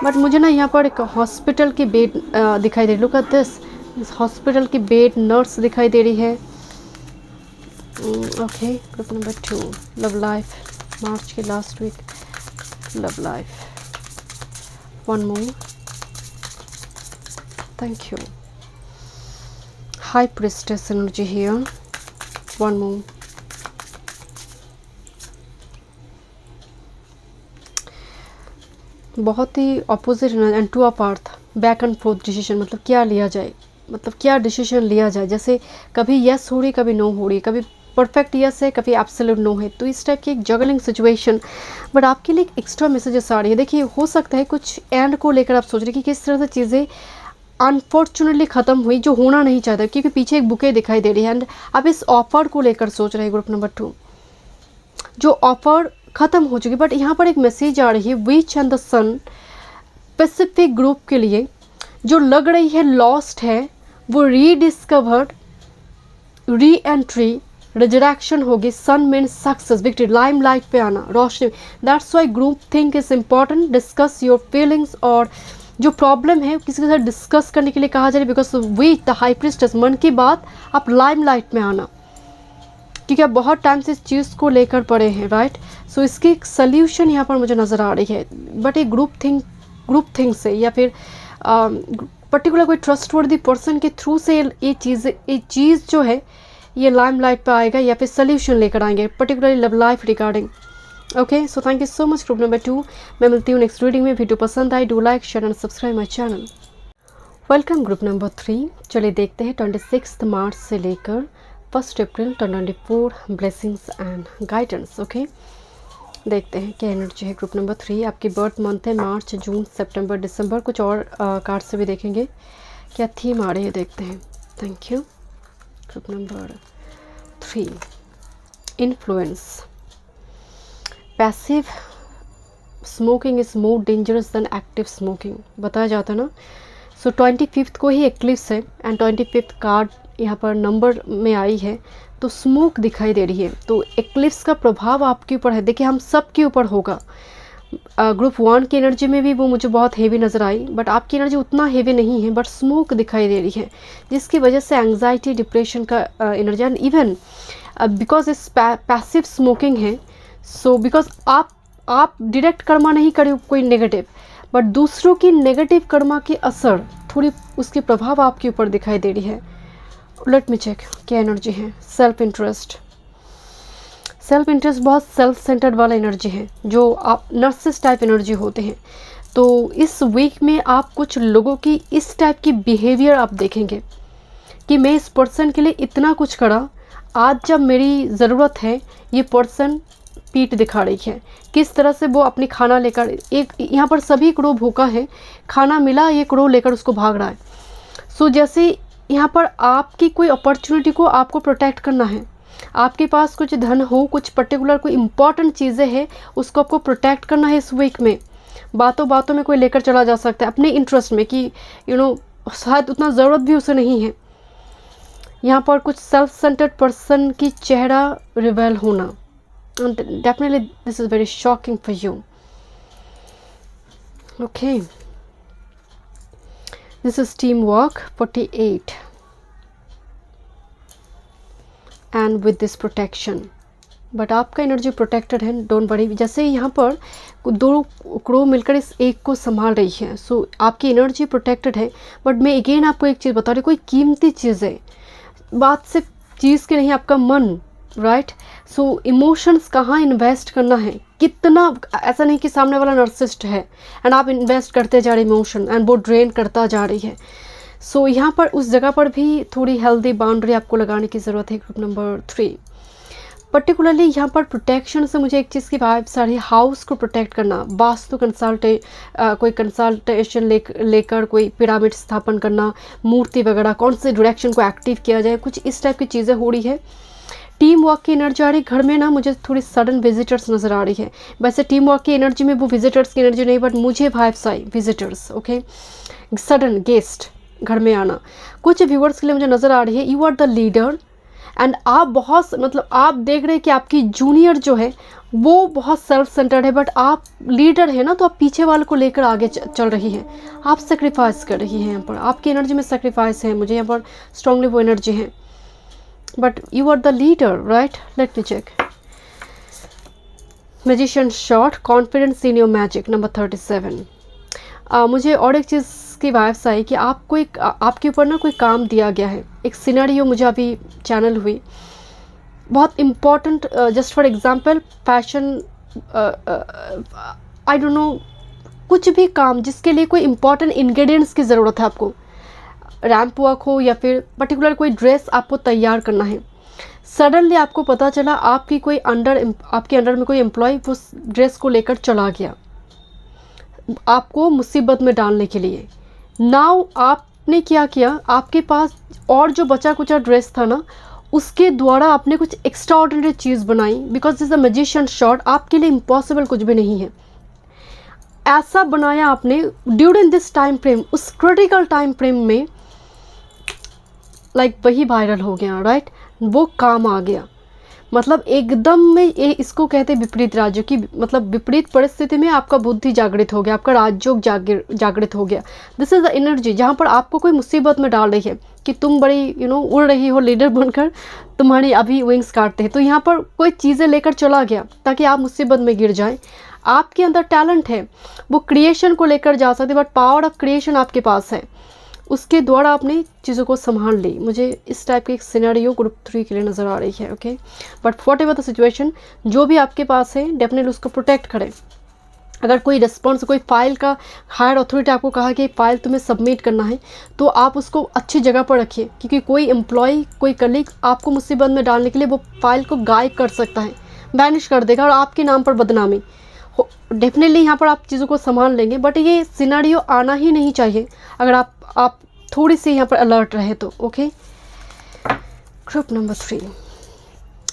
But मुझे ना यहाँ पर एक हॉस्पिटल की बेड दिखाई दे रही, लुक एट दिस, हॉस्पिटल की बेड नर्स दिखाई दे रही है। Okay, group number 2, love life, March के last week, love life. One more, thank you, high priestess energy here, one more, बहुत ही opposite and 2 of earth, back and forth decision, मतलब क्या लिया जाए, मतलब क्या डिसीजन लिया जाए, जैसे कभी यस हो रही, कभी नो हो रही, कभी परफेक्ट यस है, कभी एब्सोल्यूट नो है। तो इस टाइप की एक जगलिंग सिचुएशन, बट आपके लिए एक एक्स्ट्रा मैसेजेस आ रही है। देखिए, हो सकता है कुछ एंड को लेकर आप सोच रहे कि किस तरह से चीज़ें अनफॉर्चुनेटली ख़त्म हुई, जो होना नहीं चाहता, क्योंकि पीछे एक बुके दिखाई दे रही है, एंड आप इस ऑफर को लेकर सोच रहे हैं, ग्रुप नंबर 2, जो ऑफर ख़त्म हो चुकी। बट यहाँ पर एक मैसेज आ रही है, which and the sun, specific group के लिए जो लग रही है लॉस्ट है, वो रीडिस्कवर्ड, री एंट्री, रिजरेक्शन होगी। Sun means success, victory, limelight पे आना, रोशनी। That's why group think is important, discuss your feelings, और जो प्रॉब्लम है किसी के साथ डिस्कस करने के लिए कहा जा रहा है, because which the high priestess, मन की बात, आप लाइम लाइट में आना, क्योंकि आप बहुत टाइम से इस चीज़ को लेकर पड़े हैं, राइट। सो इसकी एक सोल्यूशन यहाँ पर मुझे नज़र आ रही है, बट एक ग्रुप थिंग से, या फिर पर्टिकुलर कोई ट्रस्टवर्दी पर्सन के थ्रू से ये चीज़ जो है ये लाइमलाइट पे आएगा, या फिर सोल्यूशन लेकर आएंगे, particularly love life regarding. Okay, so thank you so much group number 2। मैं मिलती हूँ नेक्स्ट रीडिंग में। वीडियो पसंद आई, do like share and subscribe my channel. Welcome group number 3। चलिए देखते हैं 26 मार्च से लेकर 1 April 2024 blessings and guidance. Okay, देखते हैं क्या एनर्जी है ग्रुप नंबर 3। आपकी बर्थ मंथ है मार्च, जून, सितंबर, दिसंबर। कुछ और कार्ड से भी देखेंगे क्या थीम आ रही है, देखते हैं। Thank you. Group number 3, influence. Passive smoking is more dangerous than active smoking, बताया जाता है ना। सो 25 को ही एक्लिप्स है एंड 25 कार्ड यहाँ पर नंबर में आई है, तो स्मोक दिखाई दे रही है। तो एक्लिप्स का प्रभाव आपके ऊपर है। देखिए, हम सब के ऊपर होगा। ग्रुप 1 की एनर्जी में भी वो मुझे बहुत हेवी नज़र आई, बट आपकी एनर्जी उतना हेवी नहीं है, बट स्मोक दिखाई दे रही है, जिसकी वजह से एंग्जाइटी, डिप्रेशन का एनर्जी। एंड इवन बिकॉज इस पैसिव स्मोकिंग है, सो बिकॉज आप डायरेक्ट कर्मा नहीं करे कोई नेगेटिव, बट दूसरों की नेगेटिव कर्मा की असर, थोड़ी उसके प्रभाव आपके ऊपर दिखाई दे रही है। लेट मी चेक क्या एनर्जी है। सेल्फ इंटरेस्ट बहुत सेल्फ सेंटर्ड वाला एनर्जी है, जो आप नर्सिस टाइप एनर्जी होते हैं। तो इस वीक में आप कुछ लोगों की इस टाइप की बिहेवियर आप देखेंगे कि मैं इस पर्सन के लिए इतना कुछ करा, आज जब मेरी ज़रूरत है ये पर्सन पीठ दिखा रही है। किस तरह से वो अपनी खाना लेकर, एक यहाँ पर सभी क्रो भूखा है, खाना मिला, ये क्रो लेकर उसको भाग रहा है। सो जैसे यहाँ पर आपकी कोई अपॉर्चुनिटी को आपको प्रोटेक्ट करना है, आपके पास कुछ धन हो, कुछ पर्टिकुलर कोई इंपॉर्टेंट चीज़ें हैं, उसको आपको प्रोटेक्ट करना है इस वीक में। बातों बातों में कोई लेकर चला जा सकता है अपने इंटरेस्ट में कि शायद उतना ज़रूरत भी उसे नहीं है। यहाँ पर कुछ सेल्फ सेंटर्ड पर्सन की चेहरा रिवेल होना, definitely this is very shocking for you. Okay, this is teamwork 48 and with this protection, but आपका एनर्जी प्रोटेक्टेड है, डोंट वरी। जैसे यहाँ पर 2 क्रो मिलकर इस एक को संभाल रही है, सो आपकी एनर्जी प्रोटेक्टेड है। बट मैं अगेन आपको एक चीज़ बता रही हूँ, कोई कीमती चीज़ है, बात सिर्फ चीज़ की नहीं, आपका मन, राइट। सो इमोशंस कहाँ इन्वेस्ट करना है, कितना, ऐसा नहीं कि सामने वाला नर्सिस्ट है एंड आप इन्वेस्ट करते जा रहे इमोशन एंड वो ड्रेन करता जा रही है। सो यहाँ पर उस जगह पर भी थोड़ी हेल्दी बाउंड्री आपको लगाने की ज़रूरत है ग्रुप नंबर 3। पर्टिकुलरली यहाँ पर प्रोटेक्शन से मुझे एक चीज़ की वाइब्स आ रही है, हाउस को प्रोटेक्ट करना, वास्तु कोई कंसल्टेशन लेकर कोई पिरामिड स्थापन करना, मूर्ति वगैरह, कौन से डायरेक्शन को एक्टिव किया जाए, कुछ इस टाइप की चीज़ें हो रही है। टीम वर्क की एनर्जी आ रही है। घर में ना मुझे थोड़ी सडन विजिटर्स नज़र आ रही है। वैसे टीम वर्क की एनर्जी में वो विजिटर्स की एनर्जी नहीं, बट मुझे वाइब्स आई विजिटर्स। ओके, सडन गेस्ट घर में आना कुछ व्यूअर्स के लिए मुझे नज़र आ रही है। You are the leader and आप बहुत, मतलब आप देख रहे हैं कि आपकी जूनियर जो है वो बहुत सेल्फ सेंटर्ड है, बट आप लीडर है ना, तो आप पीछे वाले को लेकर आगे चल रही हैं, आप सेक्रीफाइस कर रही हैं। यहाँ पर आपकी एनर्जी में सेक्रीफाइस है, मुझे यहाँ पर स्ट्रांगली वो एनर्जी है, but you are the leader, right. Let me check. Magician shot, confidence in your magic number 37। मुझे और एक चीज़ की वाइब्स आई कि आपको आपके ऊपर ना कोई काम दिया गया है, एक सिनेरियो मुझे अभी चैनल हुई, बहुत important. Just for example fashion, I don't know, कुछ भी काम जिसके लिए कोई इम्पॉर्टेंट इंग्रेडिएंट्स की ज़रूरत है, आपको रैंप वॉक हो या फिर पर्टिकुलर कोई ड्रेस आपको तैयार करना है। सडनली आपको पता चला आपके अंडर में कोई एम्प्लॉय वो ड्रेस को लेकर चला गया आपको मुसीबत में डालने के लिए। नाउ आपने क्या किया, आपके पास और जो बचा कुचा ड्रेस था ना, उसके द्वारा आपने कुछ एक्स्ट्रा ऑर्डिनरी चीज़ बनाई, because this a magician shot, आपके लिए इम्पॉसिबल कुछ भी नहीं है। ऐसा बनाया आपने ड्यूरिंग दिस टाइम फ्रेम, उस क्रिटिकल टाइम फ्रेम में, लाइक वही वायरल हो गया, राइट। वो काम आ गया, मतलब एकदम में ये इसको कहते हैं विपरीत राजयोग की, मतलब विपरीत परिस्थिति में आपका बुद्धि जागृत हो गया, आपका राजयोग जागृत हो गया। दिस इज़ द एनर्जी जहाँ पर आपको कोई मुसीबत में डाल रही है कि तुम बड़ी उड़ रही हो लीडर बनकर, तुम्हारी अभी विंग्स काटते हैं, तो यहाँ पर कोई चीज़ें लेकर चला गया ताकि आप मुसीबत में गिर जाएं। आपके अंदर टैलेंट है, वो क्रिएशन को लेकर जा सकते, बट पावर ऑफ क्रिएशन आपके पास है, उसके द्वारा आपने चीज़ों को संभाल ली। मुझे इस टाइप की एक सिनेरियो ग्रुप 3 के लिए नज़र आ रही है। Okay, but what ever the situation, जो भी आपके पास है डेफिनेटली उसको प्रोटेक्ट करें। अगर कोई रिस्पॉन्स, कोई फाइल का हायर अथॉरिटी आपको कहा कि फाइल तुम्हें सबमिट करना है, तो आप उसको अच्छी जगह पर रखिए, क्योंकि कोई एम्प्लॉय, कोई कलीग आपको मुसीबत में डालने के लिए वो फाइल को गायब कर सकता है, बैनिश कर देगा और आपके नाम पर बदनामी। डेफिनेटली यहाँ पर आप चीज़ों को संभाल लेंगे, बट ये सिनेरियो आना ही नहीं चाहिए अगर आप थोड़ी सी यहाँ पर अलर्ट रहे तो। Okay, group number 3,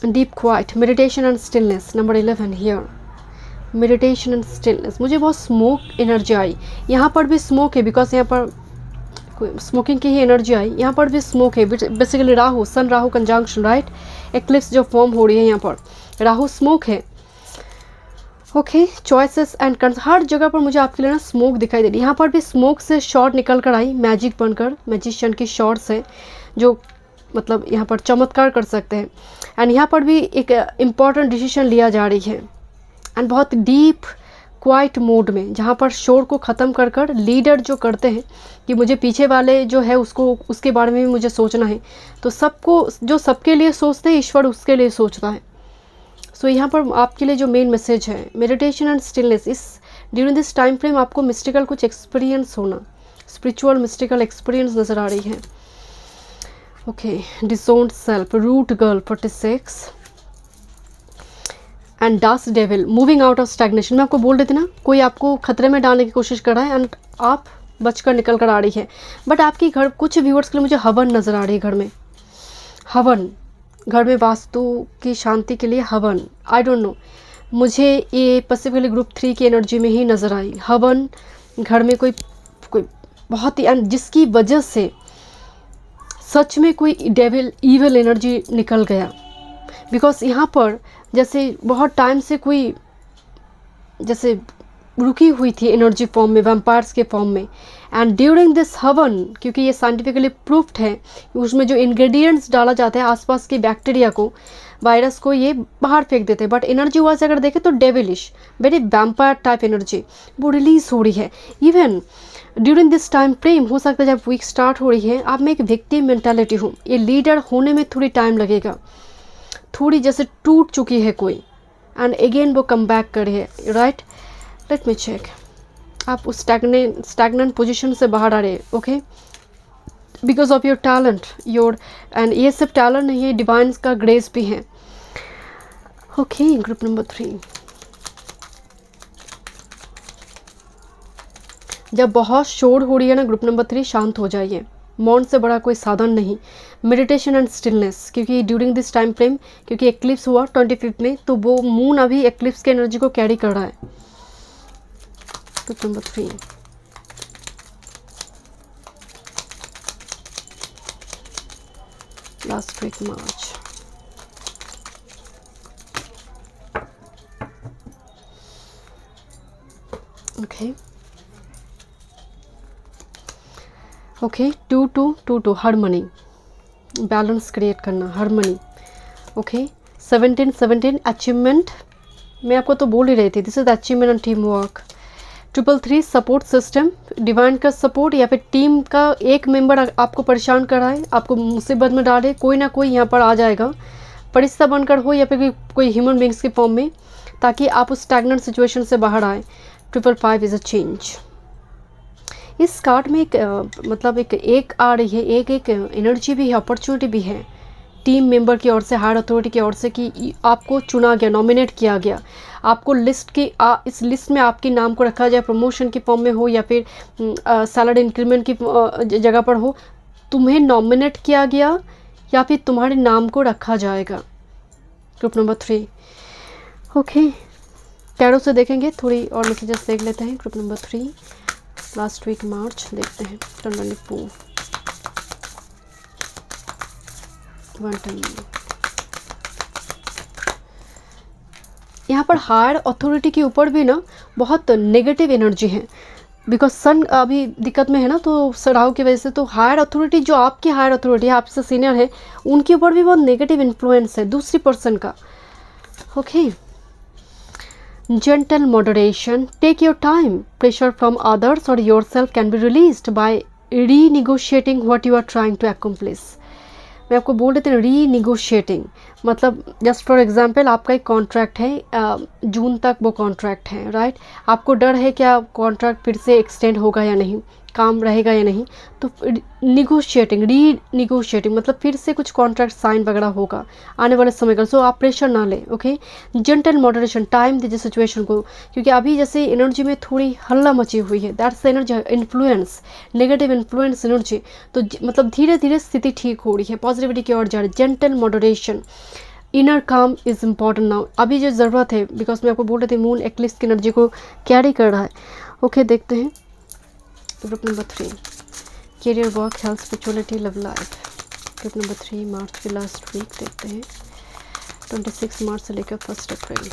deep quite, meditation and stillness, number 11 here, meditation and stillness. मुझे बहुत स्मोक एनर्जी आई, यहाँ पर भी स्मोक है, बिकॉज यहाँ पर स्मोकिंग की ही एनर्जी आई, यहाँ पर भी स्मोक है। बेसिकली राहु, सन राहु कंजंक्शन, राइट, एक्लिप्स जो फॉर्म हो रही है यहाँ पर, राहु स्मोक है। ओके, चॉइसेस एंड कंस, हर जगह पर मुझे आपके लिए ना स्मोक दिखाई दे रही है। यहाँ पर भी स्मोक से शॉट निकल कर आई, मैजिक बनकर, मैजिशियन की शॉट्स है जो मतलब यहाँ पर चमत्कार कर सकते हैं। एंड यहाँ पर भी एक इम्पॉर्टेंट डिसीजन लिया जा रही है, एंड बहुत डीप क्वाइट मोड में, जहाँ पर शोर को ख़त्म कर कर लीडर जो करते हैं कि मुझे पीछे वाले जो है उसको, उसके बारे में भी मुझे सोचना है, तो सबको, जो सबके लिए सोचते हैं ईश्वर उसके लिए सोचता है। सो यहाँ पर आपके लिए जो मेन मैसेज है, मेडिटेशन एंड स्टिलनेस, इस ड्यूरिंग दिस टाइम फ्रेम आपको मिस्टिकल कुछ एक्सपीरियंस होना, स्पिरिचुअल मिस्टिकल एक्सपीरियंस नज़र आ रही है। Okay, disowned self, root girl 46 and dust devil, moving out of stagnation. मैं आपको बोल रही थी ना, कोई आपको खतरे में डालने की कोशिश कर रहा है एंड आप बचकर निकल कर आ रही है। बट आपकी घर, कुछ व्यूअर्स के लिए मुझे हवन नज़र आ रही है, घर में हवन, घर में वास्तु की शांति के लिए हवन। आई डोंट नो, मुझे ये स्पेसिफिकली ग्रुप 3 की एनर्जी में ही नज़र आई, हवन घर में, कोई बहुत ही, जिसकी वजह से सच में कोई डेविल, ईविल एनर्जी निकल गया। बिकॉज यहाँ पर जैसे बहुत टाइम से कोई जैसे रुकी हुई थी एनर्जी फॉर्म में, वैम्पायर्स के फॉर्म में, एंड ड्यूरिंग दिस हवन, क्योंकि ये साइंटिफिकली प्रूफ्ड है, उसमें जो इंग्रेडिएंट्स डाला जाता है आसपास के बैक्टीरिया को, वायरस को, ये बाहर फेंक देते हैं। बट एनर्जी वाइज अगर देखें तो devilish, very vampire type energy वो रिलीज हो रही है। Even during this time frame, हो सकता है जब वीक स्टार्ट हो रही है, आप में एक विक्टिम मेंटालिटी हो, ये लीडर होने में थोड़ी टाइम लगेगा, थोड़ी जैसे टूट चुकी है कोई, एंड अगेन वो कम बैक कर रही है, राइट। लेट मी चेक, आप उस स्टैग्नेंट पोजीशन से बाहर आ रहे हैं। Okay, because of your talent, your, and ये सिर्फ टैलेंट नहीं है, डिवाइन का ग्रेस भी है। ओके, ग्रुप नंबर 3, जब बहुत शोर हो रही है ना ग्रुप नंबर 3, शांत हो जाइए, मौन से बड़ा कोई साधन नहीं। मेडिटेशन एंड स्टिलनेस, क्योंकि ड्यूरिंग दिस टाइम फ्रेम, क्योंकि एक्लिप्स हुआ 25 में, तो वो मून अभी एक्लिप्स की एनर्जी को कैरी कर रहा है। Group number 3, last week March, okay okay, 2-2-2-2, harmony, balance create करना, हार्मनी। ओके, 17-17 अचीवमेंट, मैं आपको तो बोल ही रही थी, this is achievement and team work. 333 support system, divine का सपोर्ट, या फिर टीम का एक मेंबर आपको परेशान कर रहा है, आपको मुसीबत में डाले, कोई ना कोई यहाँ पर आ जाएगा, फरिश्ता बनकर हो या फिर कोई ह्यूमन बींग्स के फॉर्म में, ताकि आप उस स्टैग्नेंट सिचुएशन से बाहर आए। 555 इज़ अ चेंज। इस कार्ड में एक मतलब एक आ रही है, एक एनर्जी भी है, अपॉर्चुनिटी भी है, टीम मेंबर की ओर से, हायर अथॉरिटी की ओर से, कि आपको चुना गया, नॉमिनेट किया गया, आपको लिस्ट की इस लिस्ट में आपके नाम को रखा जाए, प्रमोशन की फॉर्म में हो या फिर सैलरी इंक्रीमेंट की जगह पर हो, तुम्हें नॉमिनेट किया गया या फिर तुम्हारे नाम को रखा जाएगा। ग्रुप नंबर 3, ओके, टैरो से देखेंगे, थोड़ी और मैसेजेस देख लेते हैं। ग्रुप नंबर 3, लास्ट वीक मार्च, देखते हैं। टर्न पू 1 टाइम, यहाँ पर हायर अथॉरिटी के ऊपर भी ना बहुत नेगेटिव एनर्जी है, बिकॉज सन अभी दिक्कत में है ना, तो राहु की वजह से, तो हायर अथॉरिटी, जो आपकी हायर अथॉरिटी है, आपसे सीनियर है, उनके ऊपर भी बहुत नेगेटिव इन्फ्लुएंस है दूसरी पर्सन का। Okay, gentle moderation, take your time, pressure from others or yourself can be released by renegotiating what you are trying to accomplish. मैं आपको बोल रही थी रीनिगोशिएटिंग, मतलब जस्ट फॉर एग्जांपल आपका एक कॉन्ट्रैक्ट है, जून तक वो कॉन्ट्रैक्ट है, राइट। आपको डर है क्या कॉन्ट्रैक्ट फिर से एक्सटेंड होगा या नहीं, काम रहेगा या नहीं, तो निगोशिएटिंग, रीनिगोशिएटिंग मतलब फिर से कुछ कॉन्ट्रैक्ट साइन वगैरह होगा आने वाले समय का। सो आप प्रेशर ना लें, ओके। जेंटल मॉडरेशन, टाइम दीजिए सिचुएशन को, क्योंकि अभी जैसे एनर्जी में थोड़ी हल्ला मची हुई है, that's energy influence, negative influence energy. तो मतलब धीरे धीरे स्थिति ठीक हो रही है, पॉजिटिविटी की ओर जा रही है। जेंटल मॉडरेशन, इनर काम इज़ इम्पॉर्टेंट नाउ, अभी जो ज़रूरत है, बिकॉज मैं आपको बोल रही थी मून एक्लिप्स की एनर्जी को कैरी कर रहा है, ओके। देखते हैं group number 3, career, work, health, spirituality, love life. Group number 3 मार्च की लास्ट वीक देखते हैं, 26 मार्च से लेकर 1 अप्रैल।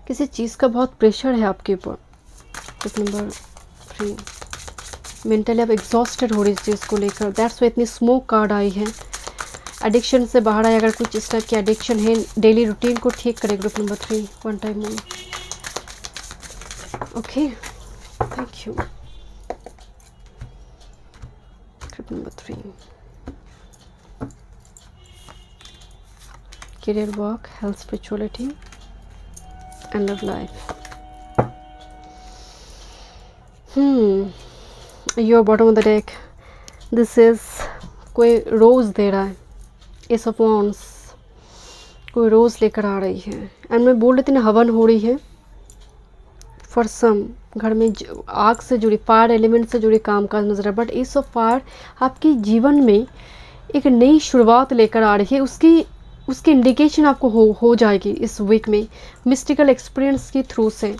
किसी चीज़ का बहुत प्रेशर है आपके ऊपर। ग्रुप नंबर 3, मेंटली आप एग्जॉस्टेड हो रही इस चीज़ को लेकर, दैट्स वाई इतनी स्मोक कार्ड आई है। एडिक्शन से बाहर आए, अगर कुछ इस टाइप की एडिक्शन है, डेली रूटीन को ठीक करें। Group number 3, one time moon, okay, thank you. Group number 3, career, work, health, spirituality and love life. Your bottom of the deck, this is कोई रोज़ दे रहा है, एस ऑफ वॉन्ड्स, कोई रोज़ लेकर आ रही है। एंड मैं बोल रही थी ना हवन हो रही है फॉर सम, घर में आग से जुड़ी, फायर एलिमेंट से जुड़ी काम काज नजर है, बट एस ऑफ फायर आपके जीवन में एक नई शुरुआत लेकर आ रही है। उसकी इंडिकेशन आपको हो जाएगी इस वीक में, मिस्टिकल एक्सपीरियंस के थ्रू से।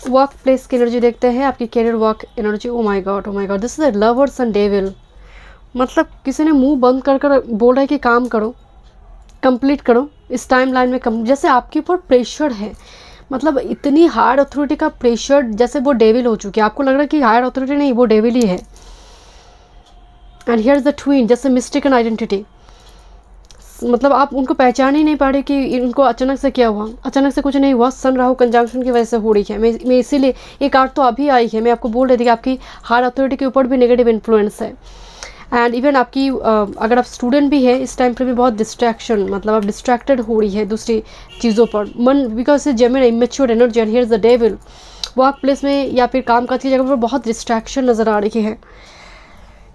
वर्क प्लेस की एनर्जी देखते हैं, आपकी career work energy. Oh my God, this is a lovers and devil, मतलब किसी ने मुंह बंद कर कर बोल रहा है कि काम करो, कंप्लीट करो इस टाइम लाइन में, जैसे आपके ऊपर प्रेशर है, मतलब इतनी हायर अथॉरिटी का प्रेशर, जैसे वो डेविल हो चुकी है। आपको लग रहा है कि हायर अथॉरिटी नहीं, वो डेविल ही है। And here is the twin, जैसे मिस्टेकन आइडेंटिटी, मतलब आप उनको पहचान ही नहीं पा रहे कि इनको अचानक से क्या हुआ। अचानक से कुछ नहीं हुआ, सन राहु कंजंक्शन की वजह से हो रही है। मैं इसीलिए एक कार्ड तो अभी आई है, मैं आपको बोल रही थी कि आपकी हायर अथॉरिटी के ऊपर भी नेगेटिव इन्फ्लुएंस है। एंड इवन आपकी अगर आप स्टूडेंट भी है, इस टाइम पर भी बहुत डिस्ट्रैक्शन, मतलब आप डिस्ट्रैक्टेड हो रही है दूसरी चीज़ों पर मन, because Gemini immature energy and here is the devil. Work place में या फिर काम काज की जगह पर बहुत डिस्ट्रैक्शन नज़र आ रही है,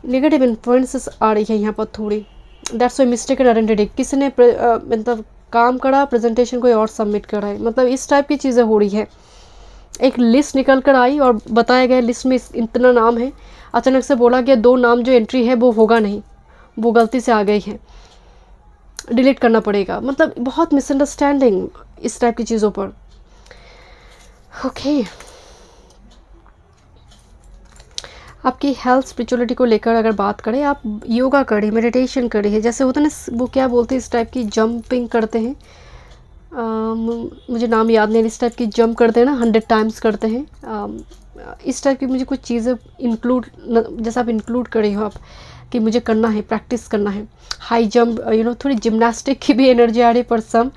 नेगेटिव इन्फ्लुएंसेस आ रही है यहाँ पर थोड़ी। दैट्स वाई मिस्टेकन आइडेंटिटी, किसी ने मतलब काम करा, प्रेजेंटेशन कोई और सबमिट करा है, मतलब इस टाइप की चीज़ें हो रही है। एक लिस्ट निकल कर आई और बताया गया लिस्ट में इतना नाम है, अचानक से बोला गया 2 नाम जो एंट्री है वो होगा नहीं, वो गलती से आ गई है, डिलीट करना पड़ेगा। मतलब बहुत मिसअंडरस्टैंडिंग इस टाइप की चीज़ों पर, ओके। आपकी हेल्थ स्पिरिचुअलिटी को लेकर अगर बात करें, आप योगा करें, मेडिटेशन करें, जैसे होता है ना, वो क्या बोलते हैं इस टाइप की, जंपिंग करते हैं, मुझे नाम याद नहीं, इस टाइप की जंप करते हैं ना, 100 टाइम्स करते हैं, इस टाइप की मुझे कुछ चीज़ें इंक्लूड, जैसा आप इंक्लूड करे हो आप कि मुझे करना है, प्रैक्टिस करना है। हाई जंप, थोड़ी जिम्नास्टिक की भी एनर्जी आ रही है, पर सम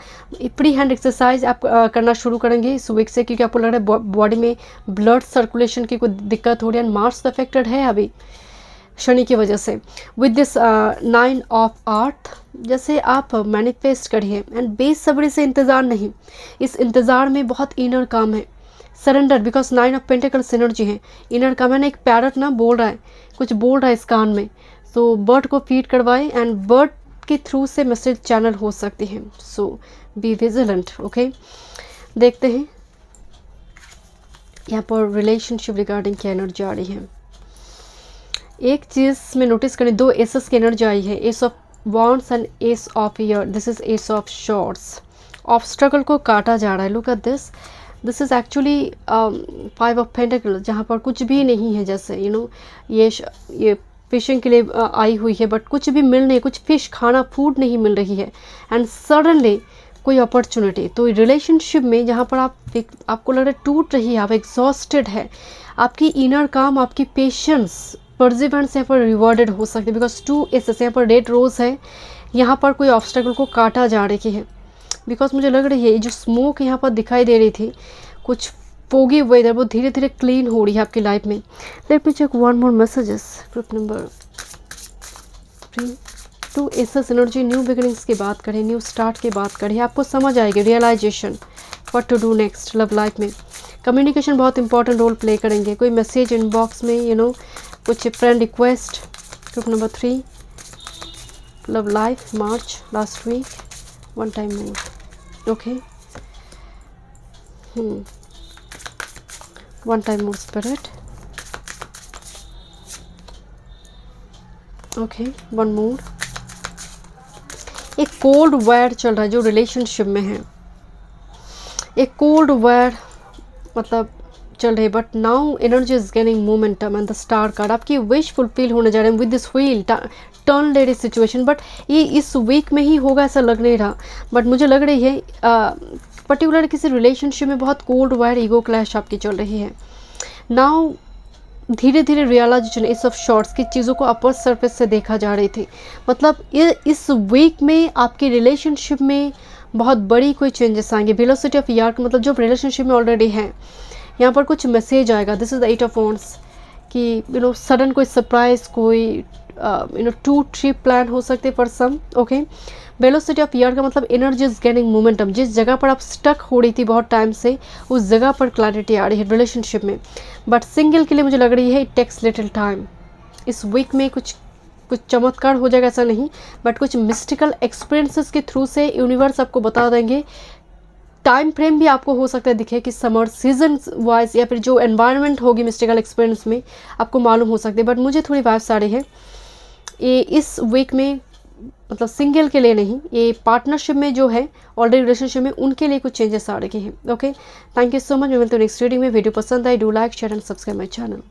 फ्री हैंड एक्सरसाइज आप करना शुरू करेंगे इस वीक से, क्योंकि आपको लग रहा है बॉडी में ब्लड सर्कुलेशन की कोई दिक्कत हो रही है। मार्स तो अफेक्टेड है अभी शनि की वजह से। विद दिस 9 ऑफ अर्थ, जैसे आप मैनिफेस्ट करिए एंड बेसब्री से इंतज़ार नहीं, इस इंतज़ार में बहुत इनर काम है, surrender, because 9 of pentacles energy है, इनर काम है ना। एक पैरट ना बोल रहा है, कुछ बोल रहा है इस कान में, तो बर्ड को फीड करवाए एंड बर्ड के थ्रू से मैसेज चैनल हो सकती है, सो बी विजिलेंट, ओके। देखते हैं यहाँ पर रिलेशनशिप रिगार्डिंग क्या एनर्जी आ रही है। एक चीज़ में नोटिस करें, 2 एसेस की एनर्जी आई है, ace of wands and ace of air, this is ace of swords. Obstacle को काटा जा रहा है, look at this is actually 5 of pentacle, जहाँ पर कुछ भी नहीं है, जैसे ये फिशिंग के लिए आई हुई है, बट कुछ भी मिल नहीं, कुछ फिश खाना फूड नहीं मिल रही है, एंड सडनली कोई अपॉर्चुनिटी। तो रिलेशनशिप में जहाँ पर आपको लग रहा है टूट रही है, आप एग्जॉस्टेड है, आपकी इनर काम, आपकी पेशेंस, परसिवेरेंस यहाँ पर रिवॉर्डेड हो सकती है, बिकॉज 2 एसेस यहाँ पर रेड रोज है, यहाँ पर कोई ऑब्स्टेकल को काटा जा रही है, बिकॉज मुझे लग रही है जो स्मोक यहाँ पर दिखाई दे रही थी, कुछ फोगी वेदर, वो धीरे धीरे क्लीन हो रही है आपकी लाइफ में। Let me check one more messages. Group number 3 two SS energy, new beginnings की बात करें, न्यू स्टार्ट की बात करें, आपको समझ आएगी realisation what to do next love life में। कम्युनिकेशन बहुत इंपॉर्टेंट रोल प्ले करेंगे, कोई मैसेज इनबॉक्स में कुछ friend request. Group number 3 love life March last week, one time more. Okay, one time more spirit. Okay, one more. एक कोल्ड वायर चल रहा है जो रिलेशनशिप में है, एक कोल्ड वायर मतलब चल रही है, but now energy is gaining momentum and the star card, आपकी विश फुलफिल होने जा रहे हैं with this wheel turn lady situation. But ये इस वीक में ही होगा ऐसा लग नहीं रहा, बट मुझे लग रही है पर्टिकुलर किसी रिलेशनशिप में बहुत कोल्ड वायर ईगो क्लैश आपकी चल रही है। नाउ धीरे धीरे रियलाइजेशन इस ऑफ शॉर्ट्स की चीज़ों को अपर सरफेस से देखा जा रही थी। मतलब इस वीक में आपकी रिलेशनशिप में बहुत बड़ी कोई चेंजेस आएंगे। वेलोसिटी ऑफ ईयर का मतलब जो रिलेशनशिप में ऑलरेडी हैं, यहाँ पर कुछ मैसेज आएगा। This is the 8 of wands कि सडन कोई सरप्राइज, कोई टू ट्रिप प्लान हो सकते for some. Okay, velocity of year का मतलब एनर्जी इज गेनिंग मोमेंटम, जिस जगह पर आप स्टक हो रही थी बहुत टाइम से, उस जगह पर क्लैरिटी आ रही है रिलेशनशिप में। बट सिंगल के लिए मुझे लग रही है इट टेक्स लिटिल टाइम। इस वीक में कुछ चमत्कार हो जाएगा ऐसा नहीं, बट कुछ मिस्टिकल एक्सपीरियंसेस के थ्रू से यूनिवर्स आपको बता देंगे। टाइम फ्रेम भी आपको हो सकता है दिखे कि समर सीजन वाइज या फिर जो एनवायरनमेंट होगी मिस्टिकल एक्सपीरियंस में आपको मालूम हो सकती है। बट मुझे थोड़ी वाइब्स आ रही है ये इस वीक में, मतलब सिंगल के लिए नहीं, ये पार्टनरशिप में जो है ऑलरेडी रिलेशनशिप में उनके लिए कुछ चेंजेस आ रहे हैं। Okay, thank you so much. मैं मिलती हूँ नेक्स्ट रीडिंग में। वीडियो पसंद आए do like share and subscribe my channel.